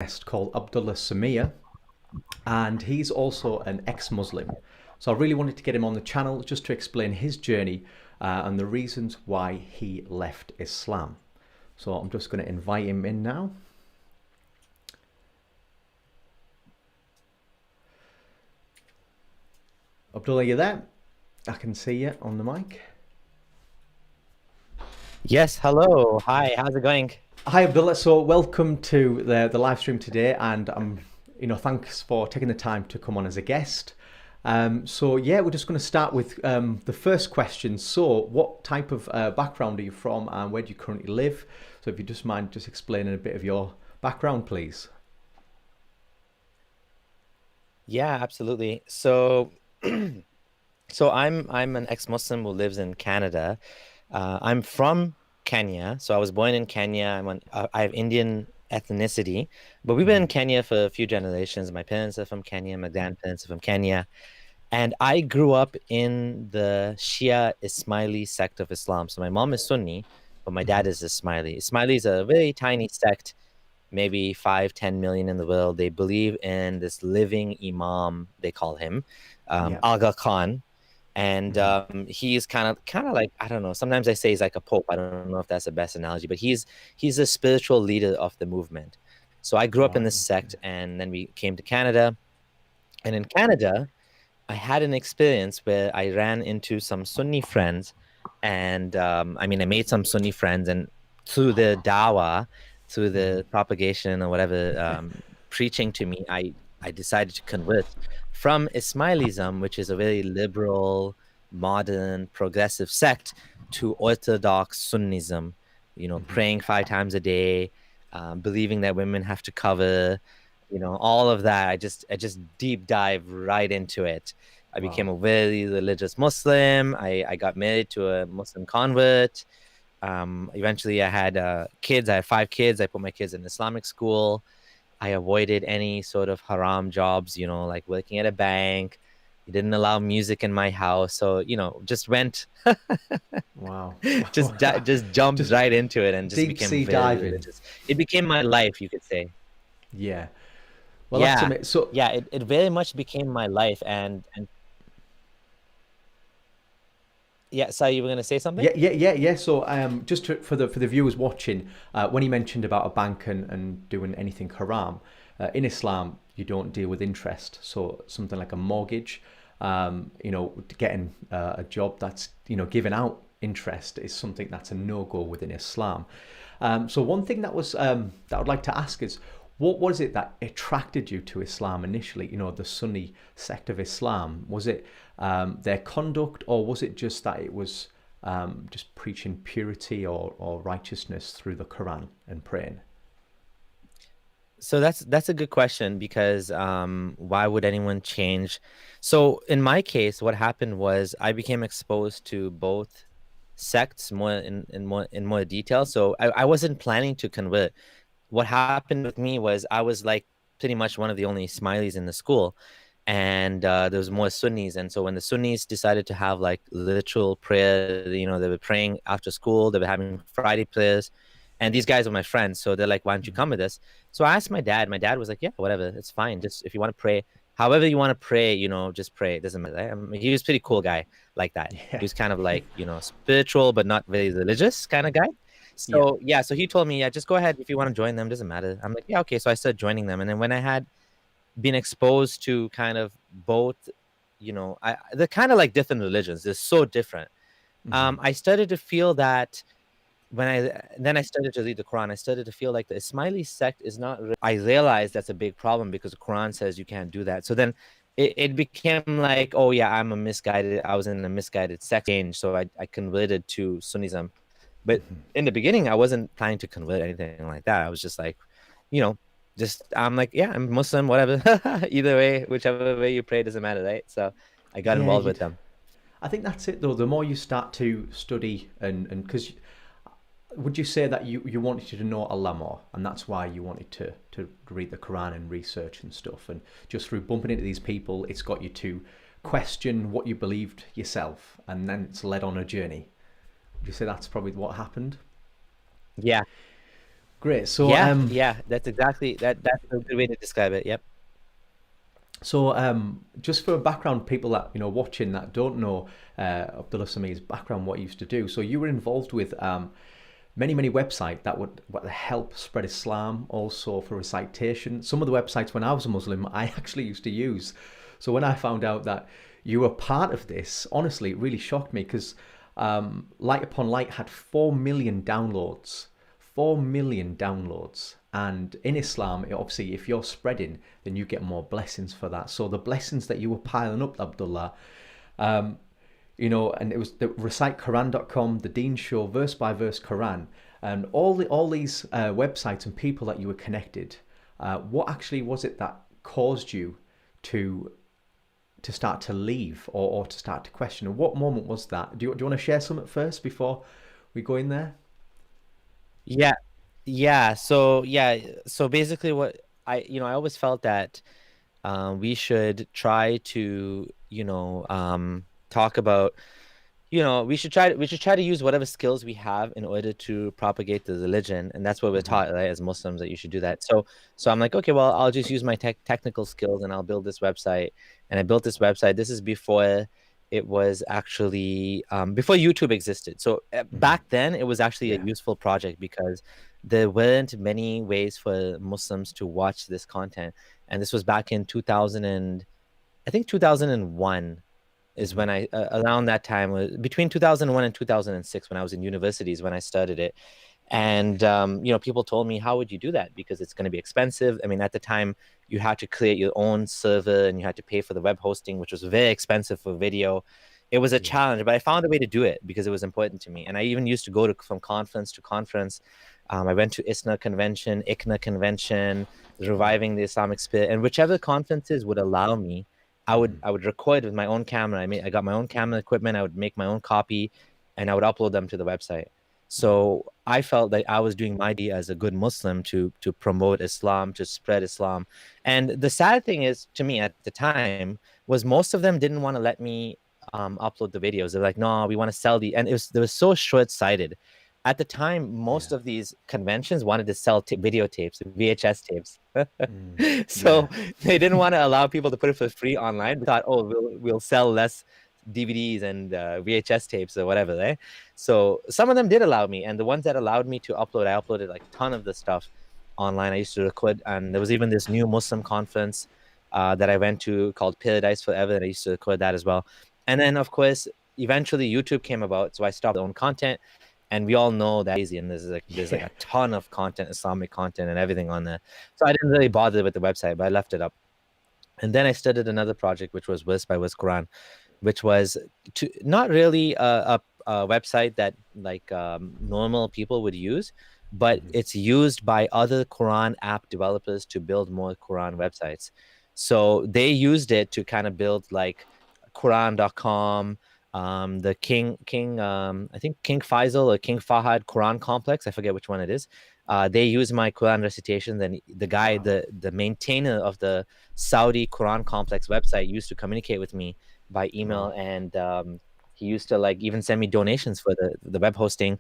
Guest called Abdullah Samir, and he's also an ex-Muslim. So I really wanted to get him on the channel just to explain his journey and the reasons why he left Islam. So I'm just going to invite him in now. Abdullah, you there? I can see you on the mic. Yes, hello. Hi, how's it going? Hi Abdullah, so welcome to the live stream today, and thanks for taking the time to come on as a guest. So yeah, we're just going to start with the first question. So what type of background are you from, and where do you currently live? So if you just mind just explaining a bit of your background, please. Yeah, absolutely. So I'm an ex-Muslim who lives in Canada. I'm from Kenya, so I was born in Kenya. I have Indian ethnicity, but we've been in Kenya for a few generations. My parents are from Kenya, my grandparents are from Kenya, and I grew up in the Shia Ismaili sect of Islam. So my mom is Sunni, but my dad is Ismaili. Ismaili is a very tiny sect, maybe 5, 10 million in the world. They believe in this living imam, they call him, Yeah. Aga Khan. And he's kind of like, I don't know, sometimes I say he's like a pope. I don't know if that's the best analogy, but he's a spiritual leader of the movement. So I grew up in Right. this sect, and then we came to Canada. And in Canada, I had an experience where I ran into some Sunni friends, and I mean, I made some Sunni friends, and through the dawah, through the propagation or whatever, preaching to me, I decided to convert from Ismailism, which is a very liberal, modern, progressive sect, to Orthodox Sunnism. Praying 5 times a day, believing that women have to cover, all of that. I just deep dive right into it. I became Wow. a very religious Muslim. I got married to a Muslim convert. Eventually I had kids. I had 5 kids. I put my kids in Islamic school. I avoided any sort of haram jobs, like working at a bank. He didn't allow music in my house. So, just went, Wow. just jumped Just right into it and just deep became sea very diving. religious. It became my life, you could say. Yeah. Well, that's Yeah. amazing. So Yeah, it very much became my life. And yeah, so you were gonna say something? yeah. So, for the viewers watching, when he mentioned about a bank and doing anything haram, in Islam you don't deal with interest. So something like a mortgage, getting a job that's giving out interest is something that's a no go within Islam. So one thing that I'd like to ask is, what was it that attracted you to Islam initially? The Sunni sect of Islam. Was it their conduct, or was it just that it was just preaching purity or righteousness through the Quran and praying? So that's a good question because why would anyone change? So in my case, what happened was I became exposed to both sects more in more detail. So I wasn't planning to convert. What happened with me was I was like pretty much one of the only Smileys in the school, and there was more Sunnis. And so when the Sunnis decided to have like literal prayer, they were praying after school, they were having Friday prayers, and these guys were my friends. So they're like, "Why don't you come with us?" So I asked my dad. My dad was like, "Yeah, whatever, it's fine. Just if you want to pray, however you want to pray, just pray. It doesn't matter." He was a pretty cool guy like that. Yeah, He was kind of like, spiritual but not very religious kind of guy. yeah. So yeah, so he told me, yeah, just go ahead if you want to join them, doesn't matter. I'm like, yeah, okay. So I started joining them, and then when I had been exposed to kind of both, they're kind of like different religions. They're so different. I started to feel that I started to read the Quran, I started to feel like the Ismaili sect is not. I realized that's a big problem because the Quran says you can't do that. So then it became like, oh yeah, I was in a misguided sect change, so I converted to Sunnism. But in the beginning, I wasn't planning to convert anything like that. I was just like, you know, I'm like, yeah, I'm Muslim, whatever. Either way, whichever way you pray doesn't matter, right? So I got Yeah, involved you'd. with them. I think that's it though. The more you start to study and because would you say that you wanted to know Allah more, and that's why you wanted to read the Quran and research and stuff, and just through bumping into these people, it's got you to question what you believed yourself, and then it's led on a journey. Would you say that's probably what happened? Yeah, Great. So Yeah, yeah, that's exactly that's a good way to describe it. Yep. just for background, people that watching that don't know Abdullah Sami's background, what he used to do. So you were involved with many websites that would help spread Islam, also for recitation. Some of the websites when I was a Muslim, I actually used to use. So when I found out that you were part of this, honestly, it really shocked me because Light Upon Light had 4 million downloads. 4 million downloads. And in Islam, obviously, if you're spreading, then you get more blessings for that. So the blessings that you were piling up, Abdullah, um, and it was the recitequran.com, the Dean Show, verse by verse Quran, and all these websites and people that you were connected. What actually was it that caused you to start to leave, or to start to question? And what moment was that? Do you want to share some at first before we go in there? Yeah. So basically what I always felt that we should try to, talk about, we should try to use whatever skills we have in order to propagate the religion, and that's what we're Hmm. taught, right, as Muslims, that you should do that. So I'm like, okay, well, I'll just use my technical skills and I'll build this website. And I built this website. This is before it was actually before YouTube existed. So Hmm. back then, it was actually a Yeah. useful project because there weren't many ways for Muslims to watch this content. And this was back in 2000 and I think 2001 is Hmm. when I around that time, between 2001 and 2006, when I was in universities, when I started it. And people told me, how would you do that? Because it's going to be expensive. I mean, at the time, you had to create your own server and you had to pay for the web hosting, which was very expensive for video. It was a Yeah. challenge, but I found a way to do it because it was important to me. And I even used to go from conference to conference. I went to ISNA convention, ICNA convention, Wow. Reviving the Islamic Spirit, and whichever conferences would allow me, I would Hmm. I would record with my own camera. I got my own camera equipment. I would make my own copy, and I would upload them to the website. Hmm. So I felt that I was doing my duty as a good Muslim to promote Islam, to spread Islam. And the sad thing is, to me at the time, was most of them didn't want to let me upload the videos. They're like, no, we want to sell the, and they were so short-sighted. At the time, most Yeah. of these conventions wanted to sell videotapes, VHS tapes. Mm. So Yeah. they didn't want to allow people to put it for free online. They thought, oh, we'll sell less DVDs and VHS tapes or whatever, right? So some of them did allow me, and the ones that allowed me to upload, I uploaded like a ton of the stuff online. I used to record, and there was even this new Muslim conference that I went to called Paradise Forever, and I used to record that as well. And then, of course, eventually YouTube came about, so I stopped my own content. And we all know that easy, and there's like Yeah. a ton of content, Islamic content, and everything on there. So I didn't really bother with the website, but I left it up. And then I started another project, which was Verse by Verse Quran, which was not really a website that like normal people would use, but Hmm. it's used by other Quran app developers to build more Quran websites. So they used it to kind of build like Quran.com, the I think King Faisal or King Fahad Quran complex. I forget which one it is. They use my Quran recitations, and the guy, Wow. the maintainer of the Saudi Quran complex website, used to communicate with me by email, Wow. and he used to like even send me donations for the web hosting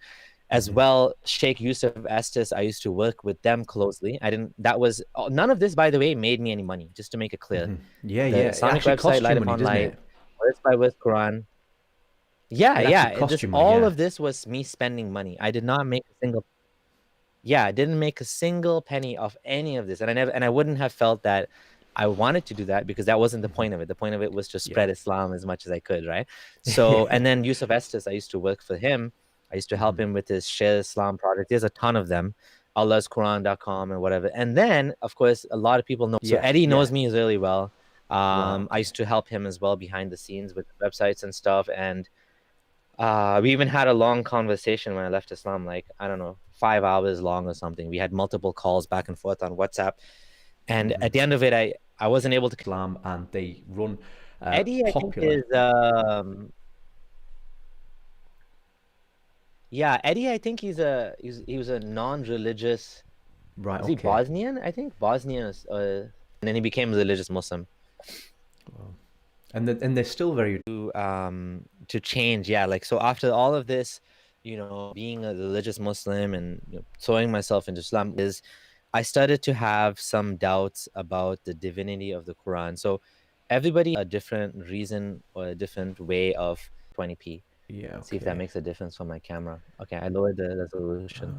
as Hmm. well. Sheikh Yusuf Estes, I used to work with them closely. I didn't that was None of this, by the way, made me any money, just to make it clear. Hmm. Yeah. The Yeah. It Islamic actually website, costs you Light money, Upon doesn't Light, it? Verse by Verse Quran. Yeah, It yeah, actually costs this you money. all Yeah. of this was me spending money. I did not make a single Yeah, I didn't make a single penny off any of this. And I wouldn't have felt that I wanted to do that, because that wasn't the Hmm. point of it. The point of it was to Yeah. spread Islam as much as I could, right? So, and then Yusuf Estes, I used to work for him. I used to help Hmm. him with his Share Islam project. There's a ton of them, allahsquran.com and whatever. And then, of course, a lot of people know. So Yeah. Eddie knows Yeah. me really well. Wow. I Okay. used to help him as well behind the scenes with websites and stuff. And we even had a long conversation when I left Islam, like, I don't know, 5 hours long or something. We had multiple calls back and forth on WhatsApp. And Hmm. at the end of it, I wasn't able to. Islam, and they run Eddie, I think, popular. is yeah, Eddie, I think he was a non-religious. Right. Is he Okay. Bosnian? I think Bosnian, and then he became a religious Muslim. Wow. And they're still very. To change, yeah, like, so after all of this, being a religious Muslim and throwing myself into Islam is I started to have some doubts about the divinity of the Quran. So everybody a different reason or a different way of 20p. Yeah, See if that okay. makes a difference for my camera. Okay, I lowered the resolution.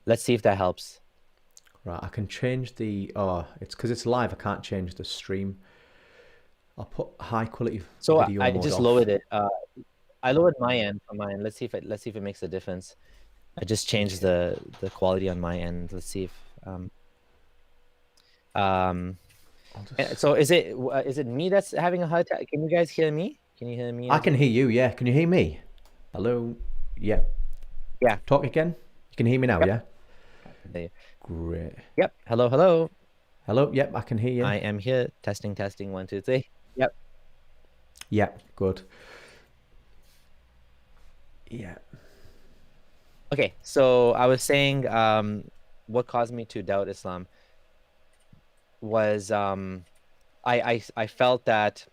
Let's see if that helps. Right, I can change the. Oh, it's because it's live. I can't change the stream. I'll put high quality So video I mode just off. lowered it. I lowered my end from mine. Let's see if it makes a difference. I just changed Okay. the quality on my end. Let's see if um I'll just. so is it me that's having a hard time? Can you guys hear me? Can you hear me I as can well? hear you. Yeah. Can you hear me? Hello. Yeah. Yeah. Talk again. You can hear me now. Yep. Yeah. There you- Great. Yep. Hello, hello. Hello. Yep. I can hear you. I am here. Testing, testing. 1, 2, 3. Yep. Yeah. Good. Yeah. Okay. So I was saying, what caused me to doubt Islam was I felt that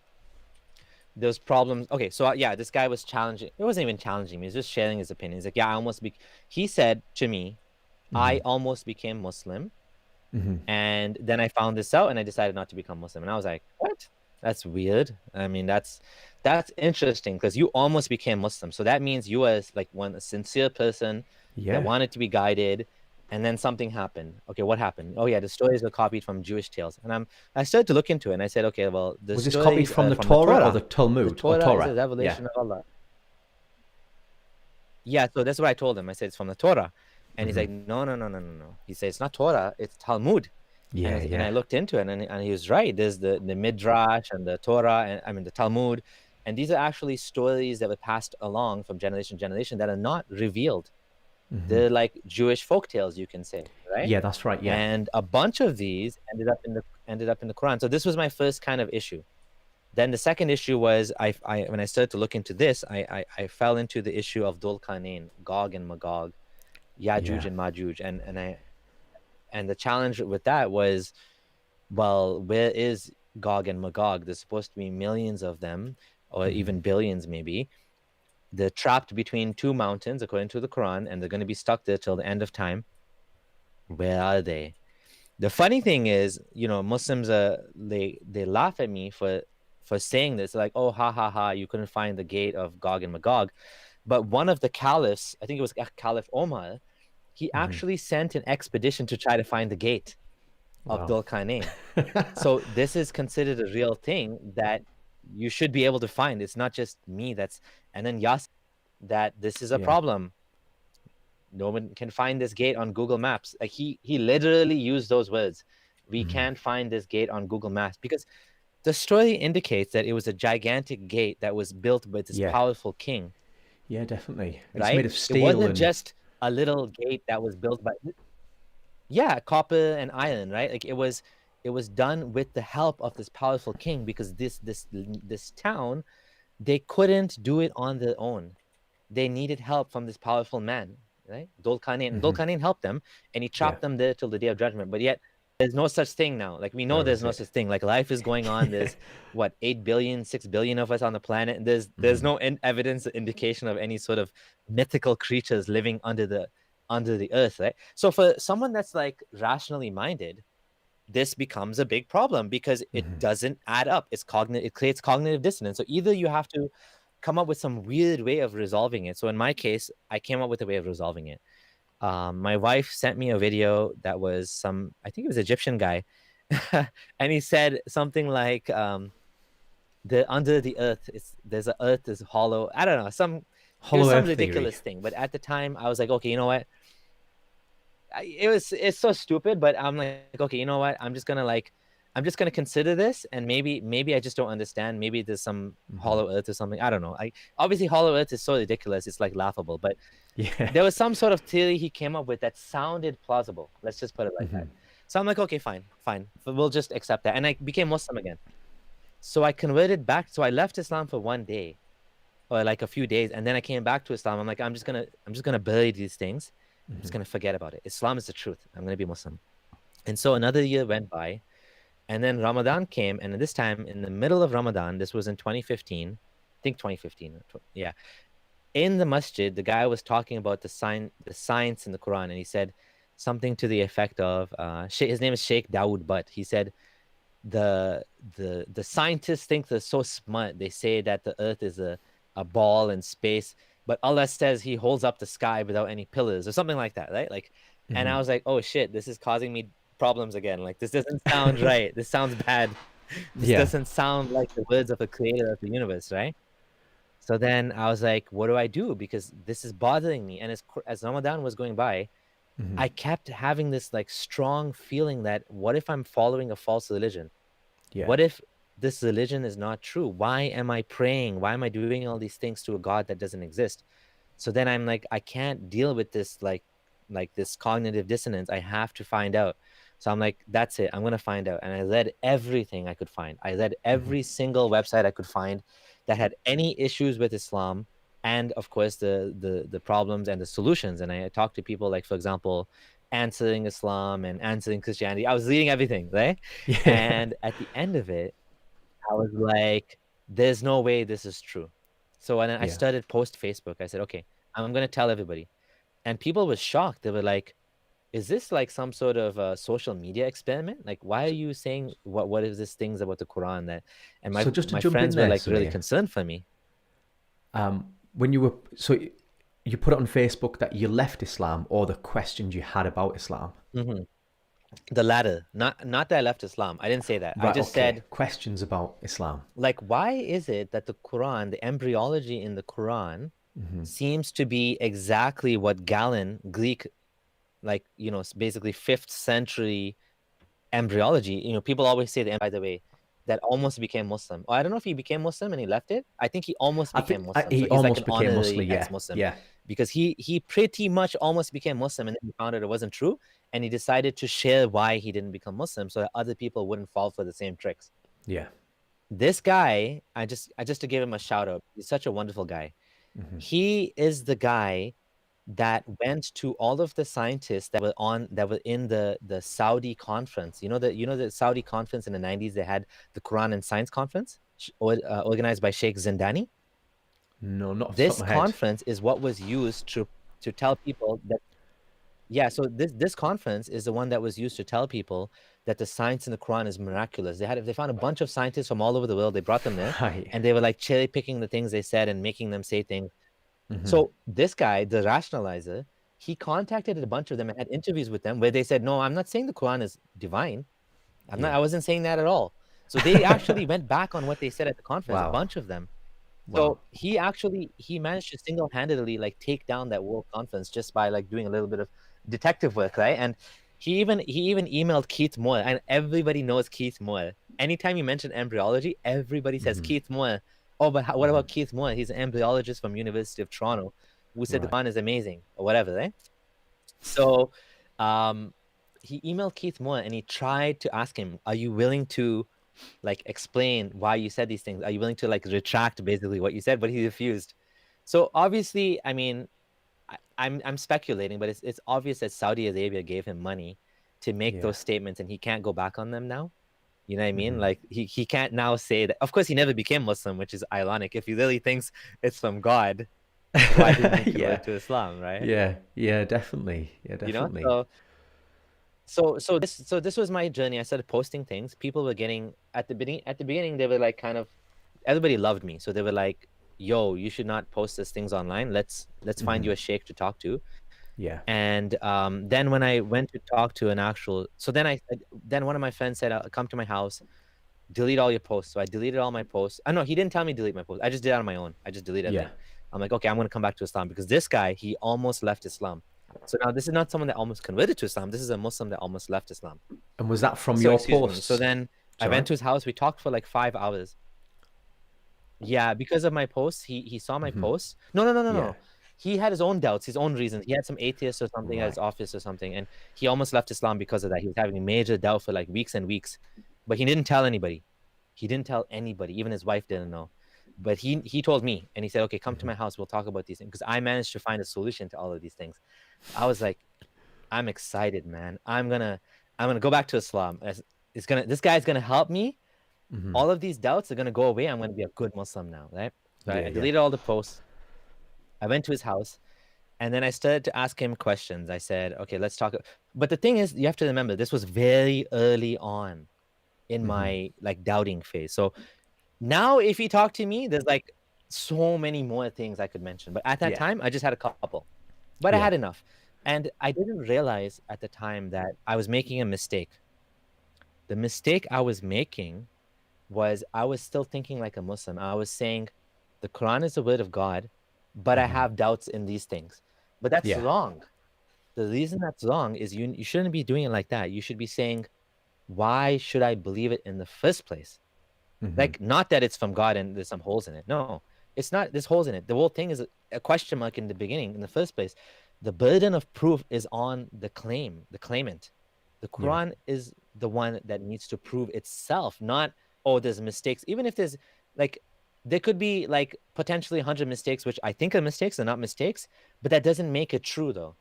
those problems. Okay, so yeah, this guy was challenging. It wasn't even challenging me. He was just sharing his opinion. He's like, yeah, he said to me, I almost became Muslim, and then I found this out, and I decided not to become Muslim. And I was like, what? That's weird. I mean, that's interesting because you almost became Muslim. So that means you was like a sincere person that Yeah. wanted to be guided, and then something happened. Okay, what happened? Oh yeah, the stories were copied from Jewish tales, and I started to look into it, and I said, okay, well, the Was this copied stories from the from the Torah or Torah. the The Talmud or Torah is a Torah? Yeah. revelation of Allah. Yeah, so that's what I told him. I said it's from the Torah, and he's like, no, no, no, no, no, no. He said it's not Torah, it's Talmud. Yeah. And I Yeah. looked into it, and he was right. There's the Midrash and the Torah, and I mean the Talmud, and these are actually stories that were passed along from generation to generation that are not revealed. They're like Jewish folk tales, you can say, right? Yeah. That's right. Yeah. And a bunch of these ended up in the Quran. So this was my first kind of issue. Then the second issue was I when I started to look into this, I fell into the issue of Dhul Qarnayn, Gog and Magog, Yajuj Yeah. and Majuj, and the challenge with that was, well, where is Gog and Magog? There's supposed to be millions of them, or even billions maybe. They're trapped between two mountains, according to the Quran, and they're going to be stuck there till the end of time. Where are they? The funny thing is, Muslims they laugh at me for saying this, like, oh, ha ha ha, you couldn't find the gate of Gog and Magog. But one of the caliphs, I think it was Caliph Omar, he actually sent an expedition to try to find the gate of Wow. Dhul Qarnayn. So this is considered a real thing that you should be able to find. It's not just me and then Yas, that this is a Yeah. problem. No one can find this gate on Google Maps. Like he literally used those words. We can't find this gate on Google Maps because the story indicates that it was a gigantic gate that was built by this Yeah. powerful king, Yeah. Definitely. And it's right? made of It steel wasn't and. just a little gate that was built by, yeah, copper and iron, right? Like it was done with the help of this powerful king because this town, they couldn't do it on their own. They needed help from this powerful man, right? Dhul Qarnayn. And Dhul Qarnayn helped them, and he trapped them there till the day of judgment. But yet, there's no such thing now. Like we know Oh, there's is no it? such thing. Like life is going on. There's what 8 billion, 6 billion of us on the planet, and there's no evidence or indication of any sort of mythical creatures living under the earth, right? So for someone that's like rationally minded, this becomes a big problem because it doesn't add up. It creates cognitive dissonance. So either you have to come up with some weird way of resolving it. So in my case, I came up with a way of resolving it. My wife sent me a video that was I think it was Egyptian guy, and he said something like, "The under the earth there's an earth is hollow." I don't know, it was Hollow some Earth theory. ridiculous thing. But at the time, I was like, okay, you know what? It's so stupid, but I'm like, okay, you know what? I'm just gonna consider this, and maybe I just don't understand. Maybe there's some hollow earth or something. I don't know. Obviously hollow earth is so ridiculous, it's like laughable. But Yeah. there was some sort of theory he came up with that sounded plausible. Let's just put it like that. So I'm like, okay, fine. We'll just accept that. And I became Muslim again. So I converted back. So I left Islam for one day, or like a few days, and then I came back to Islam. I'm like, I'm just gonna bury these things. I'm just gonna forget about it. Islam is the truth. I'm gonna be Muslim. And so another year went by, and then Ramadan came, and this time in the middle of Ramadan, this was in 2015, I think 2015. Yeah. in the masjid, the guy was talking about the science in the Quran, and he said something to the effect of, his name is Sheikh Dawood Butt. He said the scientists think they're so smart. They say that the earth is a ball in space, but Allah says he holds up the sky without any pillars or something like that, right? Like, and I was like, oh shit, this is causing me problems again. Like, this doesn't sound right. This sounds bad. This Yeah. doesn't sound like the words of the creator of the universe, right? So then I was like, what do I do? Because this is bothering me. And as Ramadan was going by, I kept having this like strong feeling that what if I'm following a false religion? Yeah. What if this religion is not true? Why am I praying? Why am I doing all these things to a God that doesn't exist? So then I'm like, I can't deal with this like this cognitive dissonance. I have to find out. So I'm like, that's it. I'm gonna find out. And I read everything I could find. I read every single website I could find that had any issues with Islam, and of course the problems and the solutions. And I talked to people like, for example, answering Islam and answering Christianity. I was reading everything, right? Yeah. And at the end of it, I was like, there's no way this is true. So when I Yeah. started post Facebook, I said, okay, I'm gonna tell everybody. And people were shocked. They were like, is this like some sort of social media experiment? Like, why are you saying what is this things about the Quran that? And So just to my jump in friends were there, like really Samir, concerned for me. when you were you put it on Facebook that you left Islam or the questions you had about Islam. The latter, not that I left Islam. I didn't say that. I Right. just Okay. said, Questions about Islam. like, why is it that the Quran, the embryology in the Quran, seems to be exactly what Galen, Greek, like, you know, basically 5th century embryology. You know, people always say that, by the way, that almost became Muslim. Oh, I don't know if he became Muslim and he left it. I think he almost I became think Muslim. he So he's like almost an became Muslim. honorary Yeah. ex-Muslim. Yeah. Because he pretty much almost became Muslim, and then he found out it wasn't true, and he decided to share why he didn't become Muslim so that other people wouldn't fall for the same tricks. Yeah. This guy, I just to give him a shout out. He's such a wonderful guy. He is the guy that went to all of the scientists that were in the Saudi conference. You know the Saudi conference in the 90s. They had the Quran and Science conference organized by Sheikh Zindani. No, not off the top This of my head. conference is what was used to tell people that. Yeah, so this conference is the one that was used to tell people that the science in the Quran is miraculous. They found a bunch of scientists from all over the world. They brought them there, Right. and they were like cherry picking the things they said and making them say things. So this guy, the rationalizer, he contacted a bunch of them and had interviews with them where they said, "No, I'm not saying the Quran is divine. I wasn't saying that at all." So they actually went back on what they said at the conference, a Wow. bunch of them. Wow. So he managed to single-handedly like take down that world conference just by like doing a little bit of detective work, right? And he even emailed Keith Moore, and everybody knows Keith Moore. Anytime you mention embryology, everybody says Keith Moore. Oh, but what about Keith Moore? He's an embryologist from University of Toronto who said the Quran is amazing or whatever, right? So he emailed Keith Moore and he tried to ask him, are you willing to like explain why you said these things? Are you willing to like retract basically what you said? But he refused. So obviously, I mean, I'm speculating, but it's obvious that Saudi Arabia gave him money to make those statements, and he can't go back on them now. You know what I mean? Like he can't now say that. Of course, he never became Muslim, which is ironic. If he really thinks it's from God, why didn't he convert to Islam, right? Yeah, definitely. Yeah, definitely. You know, so this was my journey. I started posting things. People were getting at the beginning. They were like kind of, everybody loved me, so they were like, "Yo, you should not post these things online. Let's find you a sheikh to talk to." Yeah. And then when I went to talk to an actual, so then one of my friends said, "Come to my house, delete all your posts." So I deleted all my posts. No, he didn't tell me to delete my posts. I just did it on my own. I just deleted everything. I'm like, okay, I'm gonna come back to Islam, because this guy, he almost left Islam. So now this is not someone that almost converted to Islam. This is a Muslim that almost left Islam. And was that from your posts? So then I went to his house. We talked for like 5 hours. Yeah, because of my posts, he saw my posts. No. He had his own doubts, his own reasons. He had some atheist or something at his office or something, and he almost left Islam because of that. He was having a major doubt for like weeks and weeks, but he didn't tell anybody. He didn't tell anybody. Even his wife didn't know. But he told me, and he said, "Okay, come to my house. We'll talk about these things." Because I managed to find a solution to all of these things. I was like, I'm excited, man. I'm gonna go back to Islam. This guy's gonna help me. All of these doubts are gonna go away. I'm gonna be a good Muslim now, right? So I deleted all the posts. I went to his house, and then I started to ask him questions. I said, okay, let's talk. But the thing is, you have to remember, this was very early on in my like doubting phase. So now if he talked to me, there's like so many more things I could mention. But at that Yeah. time, I just had a couple. But I Yeah. had enough. And I didn't realize at the time that I was making a mistake. The mistake I was making was I was still thinking like a Muslim. I was saying the Quran is the word of God, but I have doubts in these things. But that's Yeah. wrong. The reason that's wrong is you shouldn't be doing it like that. You should be saying, why should I believe it in the first place? Like, not that it's from God and there's some holes in it. No, it's not. There's holes in it. The whole thing is a question mark in the beginning, in the first place. The burden of proof is on the claimant. The Yeah. Quran is the one that needs to prove itself, not, oh, there's mistakes. Even if there's like, there could be like potentially 100 mistakes, which I think are mistakes and not mistakes, but that doesn't make it true though.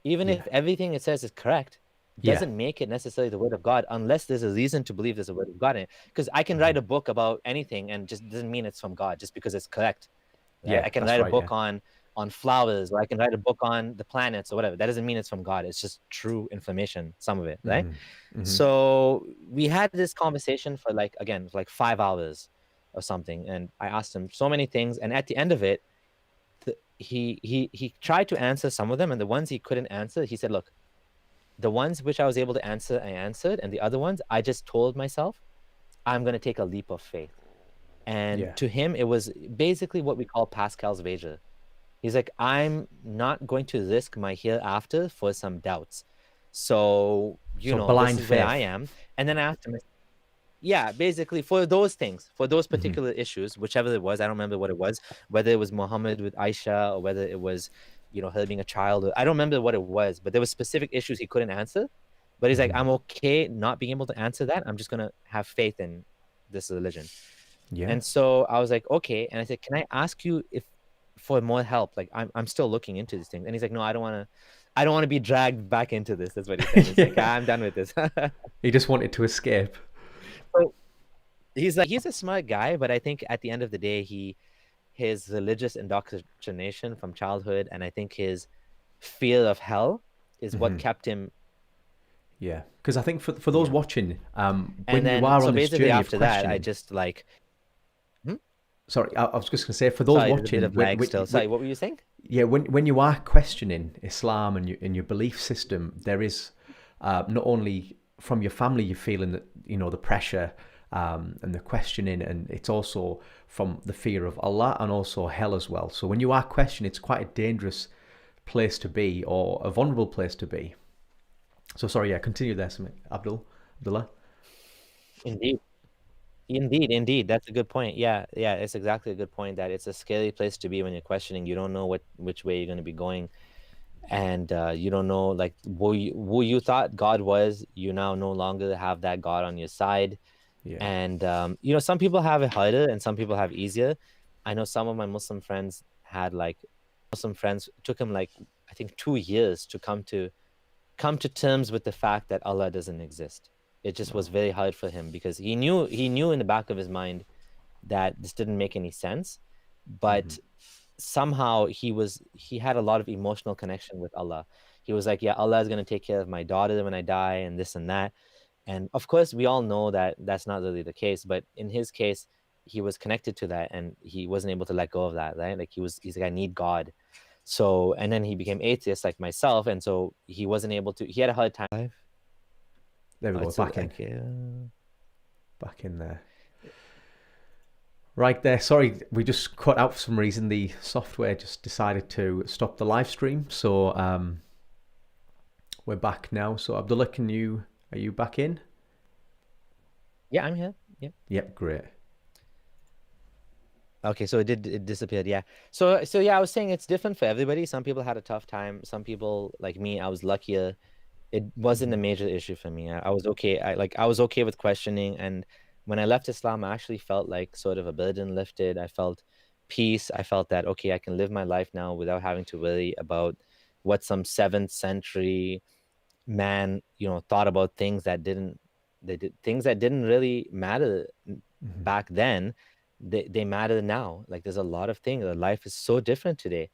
Even Yeah. if everything it says is correct, Yeah. doesn't make it necessarily the word of God unless there's a reason to believe there's a word of God in it. Because I can write a book about anything and just doesn't mean it's from God just because it's correct. Right? Yeah, I can that's write a right, book yeah. on flowers, or I can write a book on the planets or whatever. That doesn't mean it's from God. It's just true information, some of it, right? So we had this conversation for like, again, like 5 hours or something, and I asked him so many things, and at the end of it, he tried to answer some of them, and the ones he couldn't answer, he said, look, the ones which I was able to answer, I answered, and the other ones, I just told myself, I'm going to take a leap of faith. And Yeah. to him, it was basically what we call Pascal's wager. He's like, I'm not going to risk my hereafter for some doubts. So, you So know, this blind is where I faith. am. And then I asked him, yeah, basically for those things, for those particular issues, whichever it was, I don't remember what it was, whether it was Muhammad with Aisha or whether it was, you know, her being a child. I don't remember what it was, but there were specific issues he couldn't answer. But he's like, I'm okay not being able to answer that. I'm just going to have faith in this religion. Yeah. And so I was like, okay. And I said, can I ask you if for more help? Like I'm still looking into these things. And he's like, no, I don't want to be dragged back into this. That's what he said. It's like, I'm done with this. He just wanted to escape. So he's like, he's a smart guy, but I think at the end of the day, his religious indoctrination from childhood, and I think his fear of hell is what kept him. Yeah, because I think for those watching, when And then you are so on this basically journey of after that, I questioning, just like, sorry, I was just going to say for those sorry, a bit watching, of lag still. Sorry, what were you saying? yeah, when you are questioning Islam and your belief system, there is not only from your family you're feeling that the pressure and the questioning, and it's also from the fear of Allah and also hell as well. So when you are questioning, it's quite a dangerous place to be, or a vulnerable place to be. So sorry, yeah, continue there, Abdullah. Indeed. That's a good point. Yeah, it's exactly a good point that it's a scary place to be when you're questioning. You don't know which way you're going to be going, and you don't know like who you thought God was. You now no longer have that God on your side, Yeah. and some people have it harder and some people have easier. I know some of my Muslim friends took him like I think 2 years to come to terms with the fact that Allah doesn't exist. It just was very hard for him because he knew in the back of his mind that this didn't make any sense, but somehow he had a lot of emotional connection with Allah. He was like, yeah, Allah is going to take care of my daughter when I die and this and that. And of course, we all know that that's not really the case, but in his case, he was connected to that and he wasn't able to let go of that, right? Like he's like, I need God. So, and then he became atheist like myself. And so he wasn't able to, he had a hard time. There we go, It's a- back in. okay, Back in there. Right there. Sorry, we just cut out for some reason. The software just decided to stop the live stream. So we're back now. So Abdullah, are you back in? Yeah, I'm here. Yeah. Yep, great. Okay, so it disappeared. Yeah. So yeah, I was saying it's different for everybody. Some people had a tough time. Some people like me, I was luckier. It wasn't a major issue for me. I was okay. I was okay with questioning. And when I left Islam, I actually felt like sort of a burden lifted. I felt peace. I felt that, okay, I can live my life now without having to worry about what some 7th century man, thought about things that didn't really matter back then. They matter now. Like there's a lot of things. Life is so different today.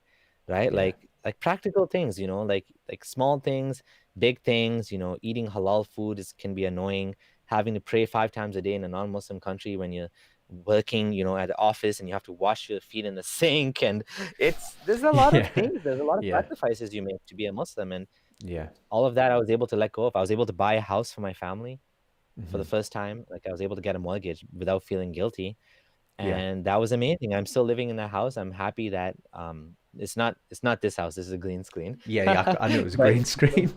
right? Yeah. Like practical things, like small things, big things, eating halal food can be annoying. Having to pray 5 times a day in a non-Muslim country when you're working, at the office and you have to wash your feet in the sink, and there's a lot of Yeah. things, there's a lot of Yeah. sacrifices you make to be a Muslim, and Yeah. all of that I was able to let go of. I was able to buy a house for my family for the Hmm. first time. Like I was able to get a mortgage without feeling guilty. Yeah. And that was amazing. I'm still living in that house. I'm happy that it's not this house. This is a green screen. Yeah. Yeah. I knew it was a But green screen.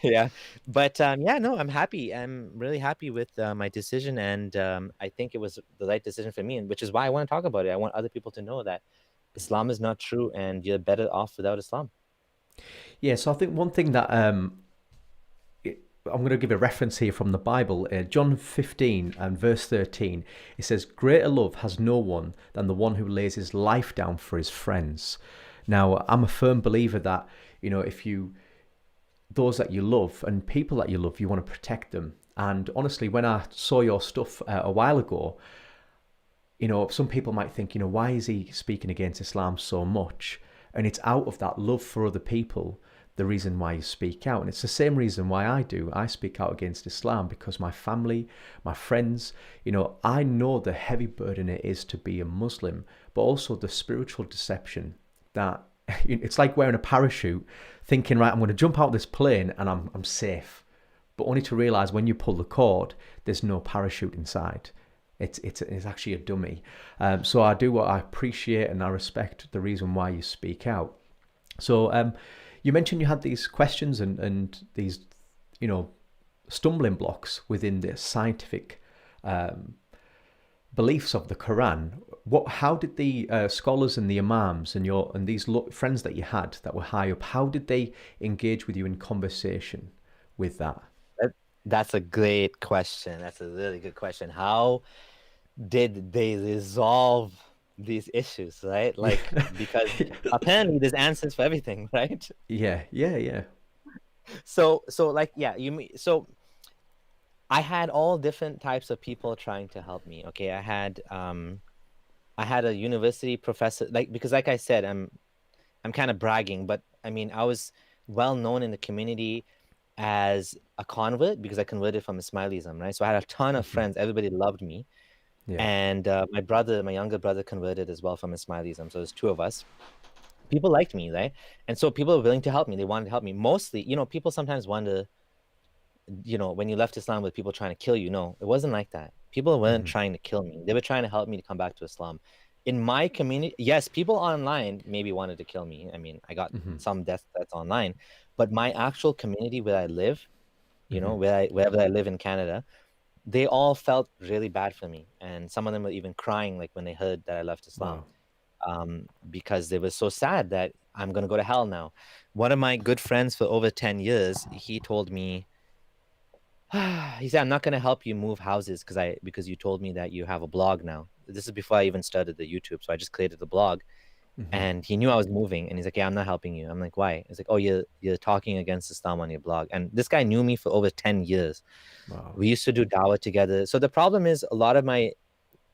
yeah. But yeah, no, I'm happy. I'm really happy with my decision, and I think it was the right decision for me, and which is why I want to talk about it. I want other people to know that Islam is not true and you're better off without Islam. Yeah. So I think one thing that I'm going to give a reference here from the Bible, John 15 and verse 13. It says, "Greater love has no one than the one who lays his life down for his friends." Now, I'm a firm believer that, if you, those that you love and people that you love, you want to protect them. And honestly, when I saw your stuff a while ago, some people might think, why is he speaking against Islam so much? And it's out of that love for other people, the reason why you speak out. And it's the same reason why I do. I speak out against Islam because my family, my friends, I know the heavy burden it is to be a Muslim, but also the spiritual deception that it's like wearing a parachute, thinking, right, I'm going to jump out of this plane and I'm safe. But only to realize when you pull the cord, there's no parachute inside. It's actually a dummy. So I do what I appreciate and I respect the reason why you speak out. So you mentioned you had these questions and these, you know, stumbling blocks within the scientific beliefs of the Quran. How did the scholars and the imams and these friends that you had that were high up, how did they engage with you in conversation with that? That, that's a great question. That's a really good question. How did they resolve these issues, right? Like, because apparently there's answers for everything, right? Yeah, yeah, yeah. So like, yeah, so I had all different types of people trying to help me. Okay, I had a university professor, like, because like I said, I'm kind of bragging, but I mean, I was well known in the community as a convert because I converted from Ismailism, right? So I had a ton of Hmm. friends. Everybody loved me. Yeah. And my younger brother converted as well from Ismailism. So there's two of us. People liked me, right? And so people were willing to help me. They wanted to help me. Mostly, people sometimes wonder, when you left Islam with people trying to kill you. No, it wasn't like that. People weren't Hmm. trying to kill me. They were trying to help me to come back to Islam. In my community, yes, people online maybe wanted to kill me. I mean, I got Hmm. some death threats online, but my actual community where I live, Hmm. wherever I live in Canada, they all felt really bad for me. And some of them were even crying, like when they heard that I left Islam, Wow. because they were so sad that I'm going to go to hell now. One of my good friends for over 10 years, he told me, he said, I'm not going to help you move houses because you told me that you have a blog now. This is before I even started the YouTube. So I just created the blog, Hmm. and he knew I was moving, and he's like, yeah, I'm not helping you. I'm like, why? He's like, oh, you're talking against Islam on your blog. And this guy knew me for over 10 years. Wow. We used to do dawah together. So the problem is a lot of my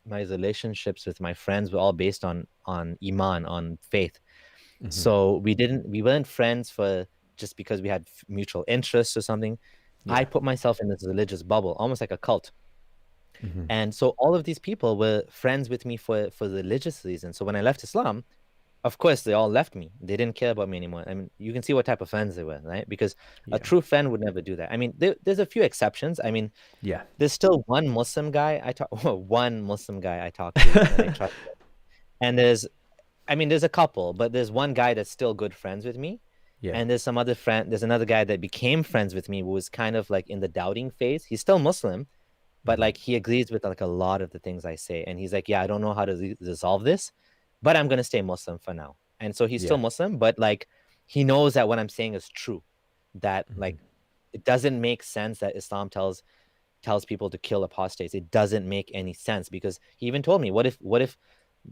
relationships with my friends were all based on iman, on faith. Hmm. So we weren't friends for just because we had mutual interests or something. I Yeah. put myself in this religious bubble, almost like a cult. Hmm. And so all of these people were friends with me for religious reasons. So when I left Islam, of course they all left me. They didn't care about me anymore. I mean, you can see what type of friends they were, right? Because a Yeah. true friend would never do that. I mean, there's a few exceptions. I mean, Yeah. there's still one Muslim guy I talk one Muslim guy I talk to and I trust him. And there's a couple, but there's one guy that's still good friends with me. Yeah. And there's another guy that became friends with me who was kind of like in the doubting phase. He's still Muslim, but Hmm. like he agrees with like a lot of the things I say. And he's like, yeah, I don't know how to resolve this, but I'm gonna stay Muslim for now. And so he's still Yeah. Muslim, but like he knows that what I'm saying is true. That Hmm. like it doesn't make sense that Islam tells people to kill apostates. It doesn't make any sense because he even told me, what if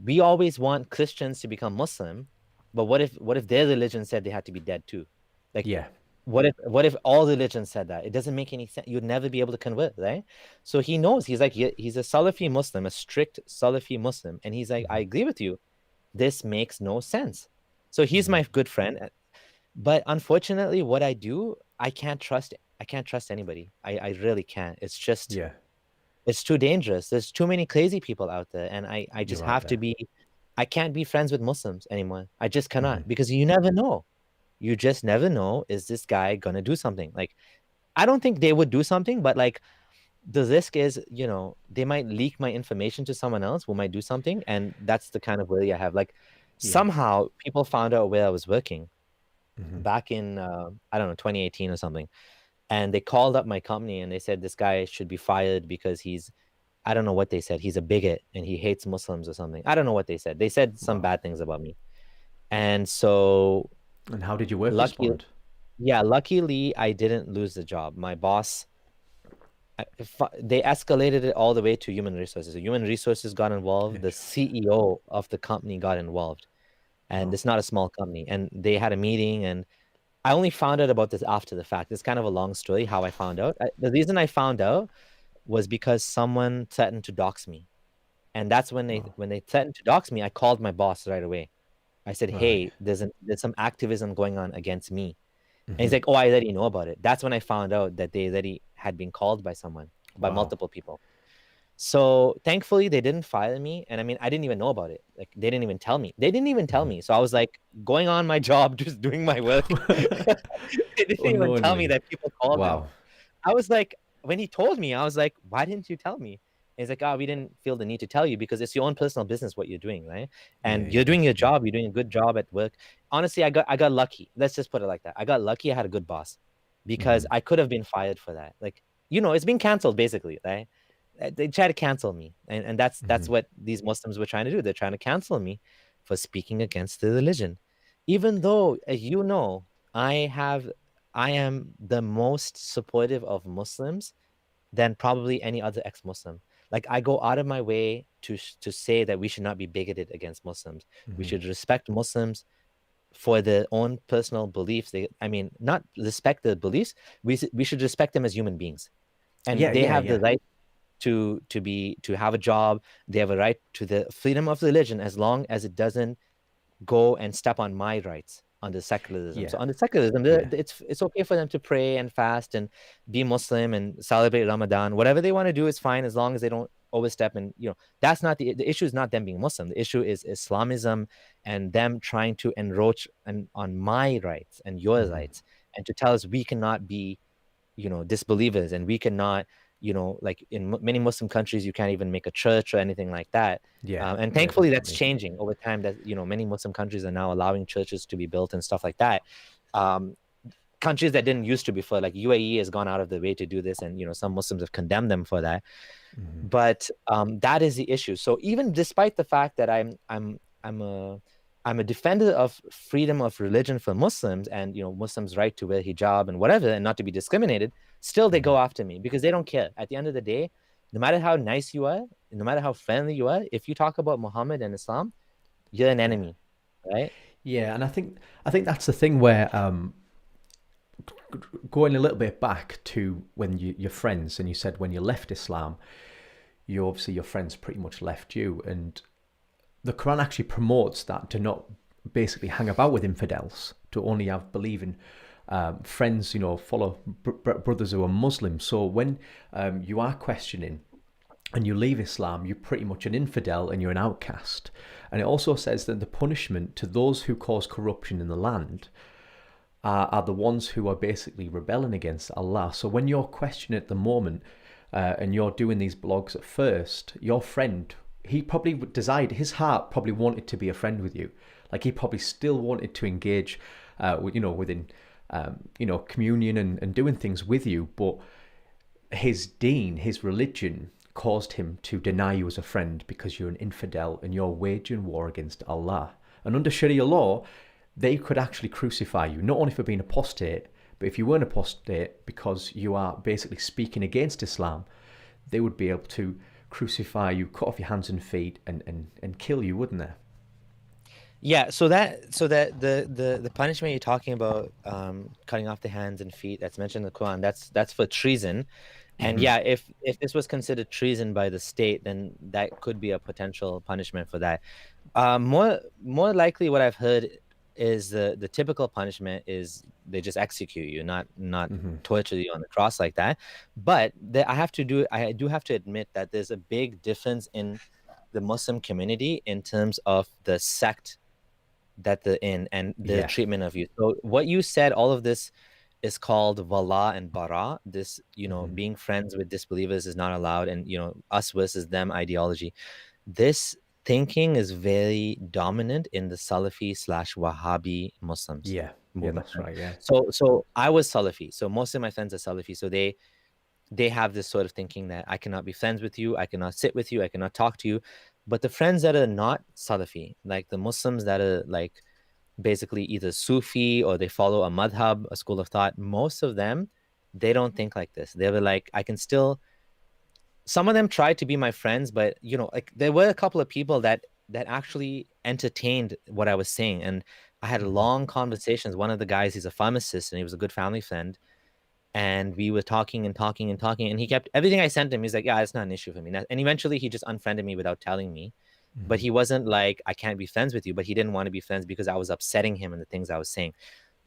we always want Christians to become Muslim, but what if their religion said they had to be dead too? Like Yeah. what if all religions said that? It doesn't make any sense. You'd never be able to convert, right? So he knows. He's like, he's a Salafi Muslim, a strict Salafi Muslim, and he's like, I Hmm. agree with you. This makes no sense. So he's Hmm. my good friend. But unfortunately, what I do, I can't trust anybody. I really can't. It's just Yeah, it's too dangerous. There's too many crazy people out there. And I you're just right have to there. be I can't be friends with Muslims anymore. I just Hmm. cannot because you never know. You just never know, is this guy gonna do something? Like, I don't think they would do something, but like the risk is, they might leak my information to someone else who might do something. And that's the kind of worry I have. Like, Yeah. somehow people found out where I was working Hmm. back in, I don't know, 2018 or something. And they called up my company and they said this guy should be fired because I don't know what they said. He's a bigot and he hates Muslims or something. I don't know what they said. They said some Wow. bad things about me. And so, And how did your work lucky, respond? yeah, luckily I didn't lose the job. My boss, they escalated it all the way to human resources. So human resources got involved. The Ish. CEO of the company got involved, and Wow. it's not a small company. And they had a meeting, and I only found out about this after the fact. It's kind of a long story how I found out. The reason I found out was because someone threatened to dox me, and that's when they Wow. when they threatened to dox me. I called my boss right away. I said, Right. "Hey, there's some activism going on against me." And he's Hmm. like, "Oh, I already know about it." That's when I found out that they already had been called by someone, by Wow. multiple people. So thankfully they didn't fire me. And I mean, I didn't even know about it. Like, they didn't even tell me. They didn't even tell Hmm. me. So I was like going on my job, just doing my work. They didn't even tell me Unknowingly. that people called them. Wow. I was like, when he told me, I was like, why didn't you tell me? And he's like, oh, we didn't feel the need to tell you because it's your own personal business what you're doing, right? Yeah, And yeah, you're doing your definitely. job, you're doing a good job at work. Honestly, I got lucky. Let's just put it like that. I got lucky I had a good boss because Hmm. I could have been fired for that. Like, it's been canceled basically, right? They try to cancel me. And that's Hmm. what these Muslims were trying to do. They're trying to cancel me for speaking against the religion. Even though, I have I am the most supportive of Muslims than probably any other ex-Muslim. Like, I go out of my way to say that we should not be bigoted against Muslims. We Hmm. should respect Muslims for their own personal beliefs. I mean, not respect their beliefs. We should respect them as human beings, and Yeah, they yeah, have the yeah. right to have a job. They have a right to the freedom of religion as long as it doesn't go and step on my rights under secularism. So Yeah, under secularism, yeah. it's okay for them to pray and fast and be Muslim and celebrate Ramadan. Whatever they want to do is fine as long as they don't overstep. And that's not the issue. Is not them being Muslim. The issue is Islamism and them trying to encroach on my rights and your Hmm. rights, and to tell us we cannot be disbelievers, and we cannot, like in many Muslim countries, you can't even make a church or anything like that. Yeah, And yeah, thankfully that's definitely. changing over time, that many Muslim countries are now allowing churches to be built and stuff like that. um, Countries that didn't used to before, like UAE, has gone out of the way to do this, and some Muslims have condemned them for that. Hmm. But that is the issue. So even despite the fact that I'm a defender of freedom of religion for Muslims, and Muslims' right to wear hijab and whatever, and not to be discriminated, still they Hmm. go after me because they don't care. At the end of the day, no matter how nice you are, no matter how friendly you are, if you talk about Muhammad and Islam, you're an Yeah, enemy, right? yeah, and I think that's the thing where going a little bit back to when your friends, and you said when you left Islam, you obviously your friends pretty much left you, and the Quran actually promotes that to not basically hang about with infidels, to only have believing friends, follow brothers who are Muslim. So when you are questioning and you leave Islam, you're pretty much an infidel and you're an outcast. And it also says that the punishment to those who cause corruption in the land are the ones who are basically rebelling against Allah. So when you're questioning at the moment and you're doing these blogs at first, your friend, he probably desired, his heart probably wanted to be a friend with you. Like, he probably still wanted to engage, within, communion and doing things with you. But his deen, his religion, caused him to deny you as a friend because you're an infidel and you're waging war against Allah. And under Sharia law, they could actually crucify you, not only for being apostate, but if you weren't apostate because you are basically speaking against Islam, they would be able to crucify you, cut off your hands and feet, and kill you, wouldn't they? Yeah, so that the punishment you're talking about, cutting off the hands and feet, that's mentioned in the Quran, that's for treason. And Hmm. yeah, if this was considered treason by the state, then that could be a potential punishment for that. More likely, what I've heard is the typical punishment is they just execute you, not Hmm. torture you on the cross like that. But I do have to admit that there's a big difference in the Muslim community in terms of the sect that they're in and the Yeah. treatment of you. So what you said, all of this is called wala and bara. This, Hmm. being friends with disbelievers is not allowed, and us versus them ideology. This thinking is very dominant in the Salafi slash Wahhabi Muslims Yeah. Yeah, movement. that's Right? right. Yeah. So I was Salafi. So most of my friends are Salafi. So they have this sort of thinking that I cannot be friends with you, I cannot sit with you, I cannot talk to you. But the friends that are not Salafi, like the Muslims that are like basically either Sufi or they follow a madhab, a school of thought, most of them, they don't think like this. They were like, I can still, some of them tried to be my friends, but like there were a couple of people that actually entertained what I was saying. And I had Hmm. long conversations. One of the guys, he's a pharmacist and he was a good family friend. And we were talking and talking and talking. And he kept everything I sent him, he's like, yeah, it's not an issue for me. And eventually he just unfriended me without telling me. But Hmm. he wasn't like, I can't be friends with you, but he didn't want to be friends because I was upsetting him and the things I was saying.